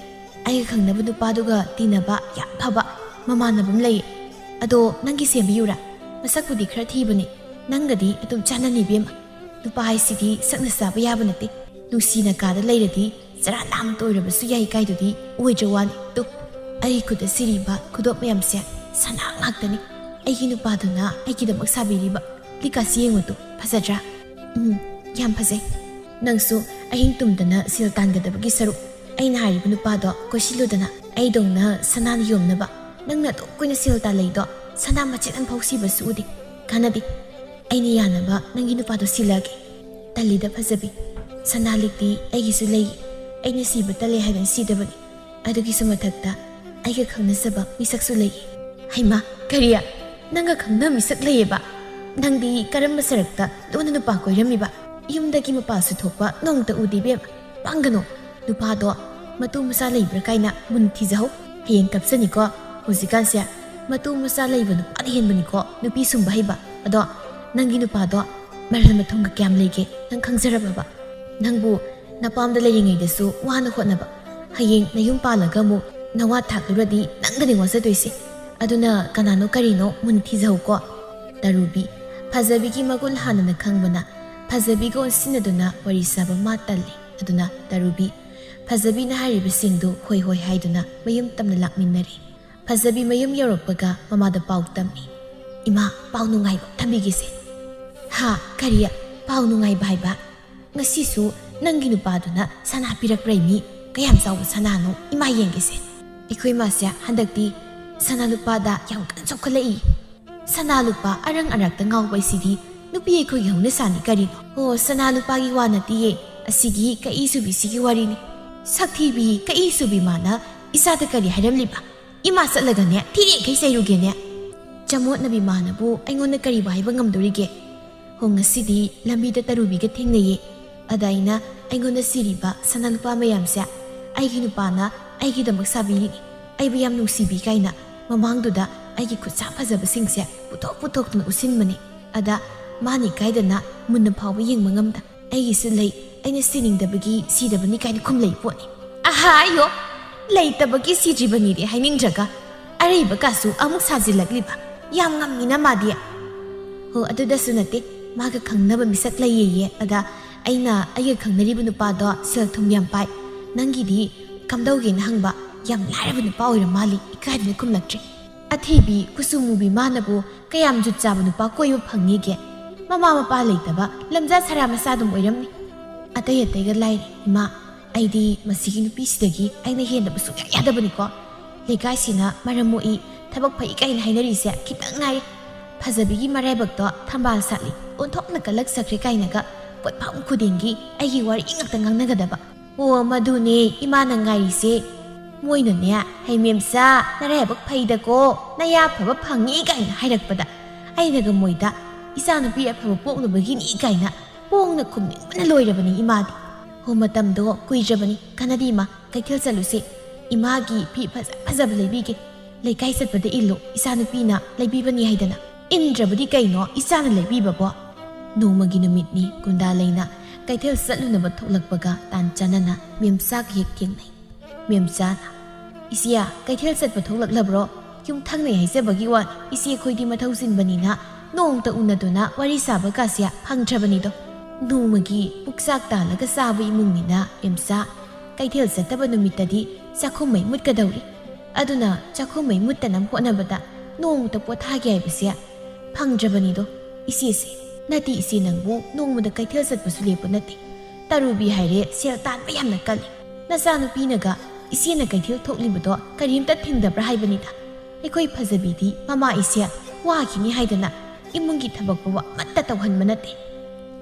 ꯑꯩꯒ ꯈꯪꯅꯕ ꯅꯨꯄꯥꯗꯨꯒ ꯇꯤꯟꯅꯕ ꯌꯥꯝ ꯐꯕ ꯃꯃꯥꯟꯅꯕ ꯑꯃ ꯂꯩꯌꯦ ꯑꯗꯣ ꯅꯪꯒꯤ ꯁꯦꯝꯕꯤꯌꯨꯔꯥ ꯃꯁꯛꯄꯨꯗꯤ ꯈꯔ ꯊꯤꯕꯅꯤ ꯅꯪꯒꯗꯤ ꯑꯗꯨꯝ ꯆꯥꯟꯅꯅꯤ ꯏꯕꯦꯝꯃ ꯅꯨꯄꯥ ꯍꯥꯏꯁꯤꯗꯤ ꯁꯛꯅ ꯆꯥꯕ ꯌꯥꯕ ꯅꯠꯇꯦ ꯅꯨꯡꯁꯤꯅ ꯀꯥꯗ ꯂꯩꯔꯗꯤ ꯆꯔꯥ ꯅꯥꯝꯇ ꯑꯣꯏꯔꯕꯁꯨ ꯌꯥꯏ ꯀꯥꯏꯗꯨꯗꯤ ꯑꯣꯏꯗ꯭ꯔ ꯋꯥꯅꯤ ꯇꯨ ꯑꯩ ꯈꯨꯠꯇ ꯁꯤꯔꯤꯕ ꯈꯨꯗꯣꯞ ꯃꯌꯥꯝꯁꯦ ꯁꯅꯥ ꯉꯥꯛꯇꯅꯤ ꯑꯩꯒꯤ ꯅꯨꯄꯥꯗꯨꯅ ꯑꯩꯒꯤꯗꯃꯛ ꯁꯥꯕꯤꯔꯤꯕ ꯂꯤꯛꯀꯥꯁꯤ ꯌꯦꯡꯉꯨꯇꯨ ꯐꯖꯗ꯭ꯔꯥ ꯌꯥꯝ ꯐꯖꯩ ꯅꯪꯁꯨ ꯑꯍꯤꯡ ꯇꯨꯝꯗꯅ ꯁꯦꯜ ꯇꯥꯟꯒꯗꯕꯒꯤ ꯁꯔꯨꯛ ꯑꯩꯅ ꯍꯥꯏꯔꯤꯕ ꯅꯨꯄꯥꯗꯣ ꯀꯣꯏꯁꯤꯜꯂꯨꯗꯅ ꯑꯩꯗꯧꯅ ꯁꯅꯥꯅ ꯌꯣꯝꯅꯕ ꯅꯪꯅ ꯑꯗꯨꯝ ꯀꯨꯏꯅ ꯁꯦꯜ ꯇꯥꯜꯂꯩꯗꯣ ꯁꯅꯥ ꯃꯆꯦꯠ ꯑꯃꯐꯥꯎ ꯁꯤꯕꯁꯨ ꯎꯗꯦ ꯀꯥꯟꯅꯗꯦ ꯑꯩꯅ ꯌꯥꯅꯕ ꯅꯪꯒꯤ ꯅꯨꯄꯥꯗꯣ ꯁꯤꯜꯂꯒꯦ ꯇꯜꯂꯤꯗ ꯐꯖꯕꯤ ꯁꯅꯥ ꯂꯤꯛꯇꯤ ꯑꯩꯒꯤꯁꯨ ꯂꯩ ꯑꯩꯅ ꯁꯤꯕ ꯇꯜꯂꯦ ꯍꯥꯏꯗꯅ ꯁꯤꯗꯕꯅꯤ ꯑꯗꯨꯒꯤꯁꯨ ꯃꯊꯛꯇ ꯑꯩꯒ ꯈꯪꯅꯖꯕ ꯃꯤꯁꯛꯁꯨ ꯂꯩ ꯍꯩꯃꯥ ꯀꯔꯤꯌꯥ ꯅꯪꯒ ꯈꯪꯅ ꯃꯤꯁꯛ ꯂꯩꯌꯦꯕ ꯅꯪꯗꯤ ꯀꯔꯝꯕ ꯁꯔꯛꯇ ꯂꯣꯟꯅ ꯅꯨꯄꯥ ꯀꯣꯏꯔꯝꯃꯤꯕ ꯌꯨꯝꯗꯒꯤ ꯃꯄꯥꯁꯨ ꯊꯣꯛꯄ ꯅꯣꯡꯇ ꯎꯗꯦ ꯕꯦꯝ ꯄꯥꯡꯒꯅꯣ ꯅꯨꯄꯥꯗꯣ ꯃꯇꯨ ꯃꯆꯥ ꯂꯩꯕ꯭ꯔꯥ ꯀꯥꯏꯅ ꯃꯨꯟꯅ ꯊꯤꯖꯍꯧ ꯍꯌꯦꯡ ꯀꯞꯆꯅꯤꯀꯣ ꯍꯧꯖꯤꯛꯀꯥꯟꯁꯦ ꯃꯇꯨ ꯃꯆꯥ ꯂꯩꯕ ꯅꯨꯄꯥꯗ ꯍꯦꯟꯕꯅꯤꯀꯣ ꯅꯨꯄꯤ ꯁꯨꯝꯕ ꯍꯩꯕ ꯑꯗꯣ ꯅꯪꯒꯤ ꯅꯨꯄꯥꯗꯣ ꯃꯔꯜ ꯃꯊꯨꯝꯒ ꯀꯌꯥꯝ ꯂꯩꯒꯦ ꯅꯪ ꯈꯪꯖꯔꯕꯕ ꯅꯪꯕꯨ ꯅꯄꯥꯝꯗ ꯂꯩꯔꯤꯉꯩꯗꯁꯨ ꯋꯥꯅ ꯍꯣꯠꯅꯕ ꯍꯌꯦꯡ ꯅꯌꯨꯝ ꯄꯥꯜꯂꯒ ꯑꯃꯨꯛ ꯅꯋꯥ ꯊꯥꯛꯂꯨꯔꯗꯤ ꯅꯪꯗꯅꯤ ꯋꯥꯖꯗꯣꯏꯁꯦ ꯑꯗꯨꯅ ꯀꯅꯥꯅꯣ ꯀꯔꯤꯅೋ ꯃꯨꯟꯅ ꯊꯤꯖꯍꯧꯀꯣ ꯇꯔꯨꯕꯤ ꯐꯖꯕꯤꯒꯤ ꯃꯒꯨꯟ ꯍꯥꯟꯅꯅ ꯈꯪꯕꯅ ꯐꯖꯕꯤꯒ ꯑꯣꯟꯁꯤꯟꯅꯗꯨꯅ ꯋꯥꯔꯤ ꯁꯥꯕ ꯃꯥ ꯇꯜꯂꯤ ꯑꯗꯨꯅ ꯇꯔꯨꯕꯤ ꯐꯖꯕꯤꯅ ꯍꯥꯏꯔꯤꯕꯁꯤꯡꯗꯨ ꯍꯣꯏ ꯍꯣꯏ ꯍꯥꯏꯗꯨꯅ ꯃꯌꯨꯝ ꯇꯝꯅ ꯂꯥꯛꯃꯤꯟꯅꯔꯤ ꯐꯖꯕꯤ ꯃꯌꯨꯝ ꯌꯧꯔꯛꯄꯒ ꯃꯃꯥꯗ ꯄꯥꯎ ꯇꯝꯃꯤ ꯏꯃꯥ ꯄꯥꯎ ꯅꯨꯡꯉꯥꯏꯕ ꯊꯝꯕꯤꯒꯦꯁꯦ ꯍꯥ ꯀꯔꯤꯌꯥ ꯄꯥꯎ ꯅꯨꯡꯉꯥꯏꯕ ꯍꯥꯏꯕ ꯉꯁꯤꯁꯨ ꯅꯪꯒꯤ ꯅꯨꯄꯥꯗꯨꯅ ꯁꯅꯥ ꯄꯤꯔꯛꯄ꯭ꯔꯩꯅꯤ ꯀꯌꯥꯝ ꯆꯥꯎꯕ ꯁꯅꯥꯅꯣ ꯏꯃꯥ ꯌꯦꯡꯒꯦꯁꯦ ꯑꯩꯈꯣꯏ ꯃꯥꯁꯦ ꯍꯟꯗꯛꯇꯤ ꯁꯅꯥ ꯂꯨꯄꯥꯗ ꯌꯥꯝ ꯀꯟꯅ ꯆꯥꯎꯈꯠꯂꯛꯏ ꯁꯅꯥ ꯂꯨꯄꯥ ꯑꯔꯪ ꯑꯔꯥꯛꯇ ꯉꯥꯎꯕ ꯑꯁꯤꯗꯤ ꯅꯨꯄꯤ ꯑꯩꯈꯣꯏꯒꯤ ꯍꯧꯅꯁꯥꯅꯤ ꯀꯔꯤꯅꯣ ꯑꯣ ꯁꯅꯥ ꯂꯨꯄꯥꯒꯤ ꯋꯥ ꯅꯠꯇꯤꯌꯦ ꯑꯁꯤꯒꯤ ꯀꯛꯏꯁꯨꯕꯤꯁꯤꯒꯤ ꯋꯥꯔꯤꯅꯤ ꯁꯛꯊꯤꯕꯤ ꯀꯛꯏꯁꯨꯕꯤ ꯃꯥꯅ ꯏꯆꯥꯗ ꯀꯔꯤ ꯍꯥꯏꯔꯝꯂꯤꯕ ꯏꯃꯥ ꯆꯠꯂꯒꯅꯦ ꯊꯤꯔꯦꯡꯈꯩ ꯆꯩꯔꯨꯒꯦꯅꯦ ꯆꯃꯣꯠꯅꯕꯤ ꯃꯥꯅꯕꯨ ꯑꯩꯉꯣꯟꯗ ꯀꯔꯤꯕꯨ ꯍꯥꯏꯕ ꯉꯝꯗꯣꯔꯤꯒꯦ ꯍꯣ ꯉꯁꯤꯗꯤ ꯂꯝꯕꯤꯗ ꯇꯔꯨꯕꯤꯒ ꯊꯦꯡꯅꯩꯌꯦ ꯑꯗ ꯑꯩꯉꯣꯟꯗ ꯁꯤꯔꯤꯕ ꯁꯅꯥ ꯂꯨꯄꯥ ꯃꯌꯥꯝꯁꯦ ꯑꯩꯒꯤ ꯅꯨꯄꯥꯅ ꯑꯩꯒꯤꯗꯃꯛ ꯁꯥꯕꯤꯔꯤꯅꯤ ꯑꯩꯕꯨ ꯌꯥꯝ ꯅꯨꯡꯁꯤꯕꯤ ꯀꯥꯏꯅ ꯃꯃꯥꯡꯗꯨꯗ ꯑꯩꯒꯤ ꯈꯨꯠꯁꯥ ꯐꯖꯕꯁꯤꯡꯁꯦ ꯄꯨꯊꯣꯛꯇꯨꯅ ꯎꯠꯁꯤꯟꯕꯅꯤ ꯑꯗ ꯃꯥꯅꯤ ꯀꯥꯏꯗꯅ ꯃꯨꯟꯅ ꯐꯥꯎꯕ ꯌꯦꯡꯕ ꯉꯝꯗ ꯑꯩꯒꯤꯁꯨ ꯂꯩ ꯑꯩꯅ ꯁꯤꯅꯤꯡꯗꯕꯒꯤ ꯁꯤꯗꯕꯅꯤ ꯀꯥꯏꯅ ꯈꯨꯝꯂꯩ ꯄꯣꯠꯅꯤ ꯑꯍꯥ ꯑꯌꯣ ꯂꯩꯇꯕꯒꯤ ꯁꯤꯗ꯭ꯔꯤꯕꯅꯤꯗꯤ ꯍꯥꯏꯅꯤꯡꯗ꯭ꯔꯒ ꯑꯔꯩꯕ ꯀꯥꯁꯨ ꯑꯃꯨꯛ ꯁꯥꯖꯤꯜꯂꯛꯂꯤꯕ ꯌꯥꯝ ꯉꯝꯃꯤꯅ ꯃꯥꯗꯤ ꯍꯣ ꯑꯗꯨꯗꯁꯨ ꯅꯠꯇꯦ ꯃꯥꯒ ꯈꯪꯅꯕ ꯃꯤꯁꯛ ꯂꯩꯌꯦꯌꯦ ꯑꯗ ꯑꯩꯒ ꯈꯪꯅꯔꯤꯕ ꯅꯨꯄꯥꯗꯣ ꯁꯦꯜ ꯊꯨꯝ ꯌꯥꯝ ꯄꯥꯏ ꯅꯪꯒꯤꯗꯤ ꯀꯝꯗꯧꯒꯦꯅ ꯍꯪꯕ ꯌꯥꯝ ꯂꯥꯏꯔꯕ ꯅꯨꯄꯥ ꯑꯣꯏꯔ ꯃꯥꯜꯂꯤ ꯏꯀꯥꯏꯗꯅ ꯈꯨꯝꯂꯛꯇ꯭ꯔꯤ ꯑꯊꯤꯕꯤ ꯀꯨꯆꯨ ꯃꯨꯕꯤ ꯃꯥꯅꯕꯨ ꯀꯌꯥꯝ ꯖꯨꯠ ꯆꯥꯕ ꯅꯨꯄꯥ ꯀꯣꯏꯕ ꯐꯪꯅꯤꯒꯦ ꯃꯃꯥ ꯃꯄꯥ ꯂꯩꯇꯕ ꯂꯝꯖꯥ ꯁꯔꯥ ꯃꯆꯥꯗꯨꯝ ꯑꯣꯏꯔꯝꯅꯤ ꯑꯇꯩꯒ ꯂꯥꯏꯔꯤ ꯏꯃꯥ ꯑꯩꯗꯤ ꯃꯁꯤꯒꯤ ꯅꯨꯄꯤꯁꯤꯗꯒꯤ ꯑꯩꯅ ꯍꯦꯟꯗꯕ ꯁꯨꯡꯌꯥ ꯌꯥꯗꯕꯅꯤꯀோ ꯂꯩꯀꯥꯏꯁꯤꯅ ꯃꯔꯝ ꯃꯣꯛꯏ ꯊꯕꯛ ꯐꯩ ꯀꯥꯏꯅ ꯍꯥꯏꯅꯔꯤꯁꯦ ꯈꯤꯇꯪ ꯉꯥꯏꯔꯦ ꯐꯖꯕꯤꯒꯤ ꯃꯔꯥꯏꯕꯛꯇꯣ ꯊꯝꯕꯥꯜ ꯁꯥꯠꯂꯤ ꯑꯣꯟꯊꯣꯛꯅ ꯀꯜꯂꯛꯆꯈ꯭ꯔꯦ ꯀꯥꯏꯅꯒ ꯄꯣꯠꯐꯝ ꯈꯨꯗꯤꯡꯒꯤ ꯑꯩꯒꯤ ꯋꯥꯔꯤ ꯉꯥꯛꯇ ꯉꯥꯡꯅꯒꯗꯕ ꯑꯣ ꯃꯗꯨꯅꯦ ꯏꯃꯥꯅ ꯉꯥꯏꯔꯤꯁꯦ ꯃꯣꯏꯅꯅꯦ ꯍꯩꯃꯦꯝꯆꯥ ꯅꯔꯥꯏꯕꯛ ꯐꯩꯗꯀꯣ ꯅꯌꯥ ꯐꯕ ꯐꯪꯉꯤ ꯀꯥꯏꯅ ꯍꯥꯏꯔꯛꯄꯗ ꯑꯩꯅꯒ ꯃꯣꯏꯗ ꯏꯆꯥꯅꯨꯄꯤ ꯑꯐꯕ ꯄꯣꯛꯅꯕꯒꯤꯅꯤ ꯀꯥꯏꯅ ꯄꯣꯡꯅ ꯈꯨꯝꯅꯤꯡꯕꯅ ꯂꯣꯏꯔꯕꯅꯤ ꯏꯃꯥꯗꯤ ꯍꯣ ꯃꯇꯝꯗꯣ ꯀꯨꯏꯗ꯭ꯔꯕꯅꯤ ꯀꯥꯟꯅꯗꯤ ꯏꯃꯥ ꯀꯩꯊꯦꯜ ꯆꯠꯂꯨꯁꯤ ꯏꯃꯥꯒꯤ ꯐꯤ ꯐꯖꯕ ꯂꯩꯕꯤꯒꯦ ꯂꯩꯀꯥꯏ ꯆꯠꯄꯗ ꯏꯜꯂꯣ ꯏꯆꯥꯅꯨꯄꯤꯅ ꯂꯩꯕꯤꯕꯅꯤ ꯍꯥꯏꯗꯅ ꯏꯟꯗ꯭ꯔꯕꯗꯤ ꯀꯩꯅꯣ ꯏꯆꯥꯅ ꯂꯩꯕꯤꯕꯕꯣ ꯅꯣꯡꯃꯒꯤ ꯅꯨꯃꯤꯠꯅꯤ ꯀꯨꯟꯗꯥ ꯂꯩꯅ ꯀꯩꯊꯦꯜ ꯆꯠꯂꯨꯅꯕ ꯊꯣꯛꯂꯛꯄꯒ ꯇꯥꯟ ꯆꯥꯟꯅꯅ ꯃꯦꯝꯆꯥꯒ ꯍꯦꯛ ꯊꯦꯡꯅꯩ ꯃꯦꯝꯆꯥꯅ ꯏꯆꯦ ꯀꯩꯊꯦꯜ ꯆꯠꯄ ꯊꯣꯛꯂꯛꯂꯕ꯭ꯔꯣ ꯌꯨꯝ ꯊꯪꯅꯩ ꯍꯥꯏꯖꯕꯒꯤ ꯋꯥꯅꯤ ꯏꯆꯦ ꯑꯩꯈꯣꯏꯗꯤ ꯃꯊꯧ ꯆꯤꯟꯕꯅꯤꯅ ꯅꯣꯡꯇ ꯎꯅꯗꯨꯅ ꯋꯥꯔꯤ ꯁꯥꯕ ꯀꯥꯁꯦ ꯐꯪꯗ꯭ꯔꯕꯅꯤꯗꯣ ꯅꯣꯡꯃꯒꯤ ꯄꯨꯛꯆꯥꯛ ꯇꯥꯜꯂꯒ ꯆꯥꯕ ꯏꯃꯨꯡꯅꯤꯅ ꯃꯦꯝꯆꯥ ꯀꯩꯊꯦꯜ ꯆꯠꯇꯕ ꯅꯨꯃꯤꯠꯇꯗꯤ ꯆꯥꯛꯈꯨꯝꯃꯩ ꯃꯨꯠꯀꯗꯧꯔꯤ ꯑꯗꯨꯅ ꯆꯥꯛꯈꯨꯝꯃꯩ ꯃꯨꯠꯇꯅꯕ ꯍꯣꯠꯅꯕꯗ ꯅꯣꯡꯃꯇ ꯄꯣꯊꯥꯒꯦ ꯍꯥꯏꯕꯁꯦ ꯐꯪꯗ꯭ꯔꯕꯅꯤꯗꯣ ꯏꯆꯦꯁꯦ ꯅꯠꯇꯦ ꯏꯆꯦ ꯅꯪꯕꯨ ꯅꯣꯡꯃꯗ ꯀꯩꯊꯦꯜ ꯆꯠꯄꯁꯨ ꯂꯦꯞꯄ ꯅꯠꯇꯦ ꯇꯔꯨꯕꯤ ꯍꯥꯏꯔꯦ ꯁꯦꯜ तानꯕ ꯌꯥꯝꯅ ꯀꯜꯂꯤ ꯅꯆꯥꯅꯨꯄꯤꯅꯒ ꯏꯆꯦꯅ ꯀꯩꯊꯦꯜ ꯊꯣꯛꯂꯤꯕꯗꯣ ꯀꯔꯤꯝꯇ ꯊꯤꯡꯗꯕ꯭ꯔꯥ ꯍꯥꯏꯕꯅꯤꯗ ꯑꯩꯈꯣꯏ ꯐꯖꯕꯤꯗꯤ ꯃꯃꯥ ꯏꯆꯦ ꯋꯥꯈꯤꯅꯤ ꯍꯥꯏꯗꯅ ꯏꯃꯨꯡꯒꯤ ꯊꯕꯛ ꯐꯥꯎꯕ ꯑꯃꯠꯇ ꯇꯧꯍꯟꯕ ꯅꯠꯇꯦ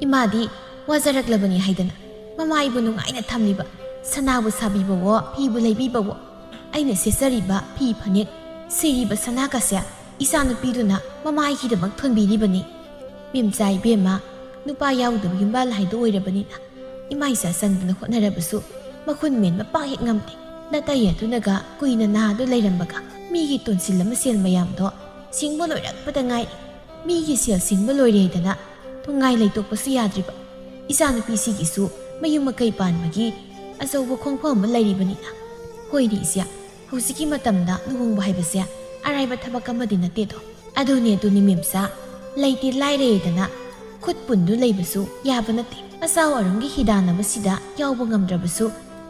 ꯏꯃꯥꯗꯤ ꯋꯥꯖꯔꯛꯂꯕꯅꯤ ꯍꯥꯏꯗꯅ ꯃꯃꯥ ꯑꯩꯕꯨ ꯅꯨꯡꯉꯥꯏꯅ ꯊꯝꯂꯤꯕ ꯁꯅꯥꯕꯨ ꯁꯥꯕꯤꯕꯋꯣ ꯐꯤꯕꯨ ꯂꯩꯕꯤꯕꯋꯣ ꯑꯩꯅ ꯁꯦꯠꯆꯔꯤꯕ ꯐꯤ ꯐꯅꯦꯛ ꯁꯤꯔꯤꯕ ꯁꯅꯥꯒꯁꯦ ꯏꯆꯥꯅꯨꯄꯤꯗꯨꯅ ꯃꯃꯥꯒꯤꯗꯃꯛ ꯊꯣꯟꯕꯤꯔꯤꯕꯅꯤ ꯃꯦꯝꯆꯥ ꯏꯕꯦꯝꯃ ꯅꯨꯄꯥ ꯌꯥꯎꯗꯕ ꯌꯨꯝꯕꯥꯜ ꯍꯥꯏꯗꯣ ꯑꯣꯏꯔꯕꯅꯤꯅ ꯏꯃꯥ ꯏꯆꯥ ꯆꯪꯗꯅ ꯍꯣꯠꯅꯔꯕꯁꯨ ꯃꯈꯨꯟ ꯃꯦꯟꯕ ꯄꯥꯛ ꯍꯦꯛ ꯉꯝꯗꯦ ꯅꯇꯩ ꯑꯗꯨꯅꯒ ꯀꯨꯏꯅ ꯅꯥꯗꯨ ꯂꯩꯔꯝꯕꯒ ꯃꯤꯒꯤ ꯇꯣꯟꯁꯤꯜ ꯑꯃ ꯁꯦꯜ ꯃꯌꯥꯝꯗꯣ ꯁꯤꯡꯕ ꯂꯣꯏꯔꯛꯄꯗ ꯉꯥꯏꯔꯤ ꯃꯤꯒꯤ ꯁꯦꯜ ꯁꯤꯡꯕ ꯂꯣꯏꯔꯦꯗꯅ ꯊꯨꯡꯉꯥꯏ ꯂꯩꯇꯣꯛꯄꯁꯨ ꯌꯥꯗ꯭ꯔꯤꯕ ꯏꯆꯥ ꯅꯨꯄꯤꯁꯤꯒꯤꯁꯨ ꯃꯌꯨꯝ ꯃꯀꯩ ꯄꯥꯟꯕꯒꯤ ꯑꯆꯧꯕ ꯈꯣꯡꯐꯝ ꯑꯃ ꯂꯩꯔꯤꯕꯅꯤꯅ ꯍꯣꯏꯅꯦ ꯏꯆꯦ ꯍꯧꯖꯤꯛꯀꯤ ꯃꯇꯝꯗ ꯂꯨꯍꯣꯡꯕ ꯍꯥꯏꯕꯁꯦ ꯑꯔꯥꯏꯕ ꯊꯕꯛ ꯑꯃꯗꯤ ꯅꯠꯇꯦꯗꯣ ꯑꯗꯨꯅꯤ ꯃꯦꯝꯆꯥ ꯂꯩꯇꯦ ꯂꯥꯏꯔꯦꯗꯅ ꯈꯨꯠ ꯄꯨꯟꯗꯨ ꯂꯩꯕꯁꯨ ꯌꯥꯕ ꯅꯠꯇꯦ ꯑꯆꯥꯎ ꯑꯔꯨꯝꯒꯤ ꯍꯤꯗꯥꯟꯅꯕꯁꯤꯗ ꯌꯥꯎꯕ ꯉꯝꯗ꯭ꯔꯕꯁꯨ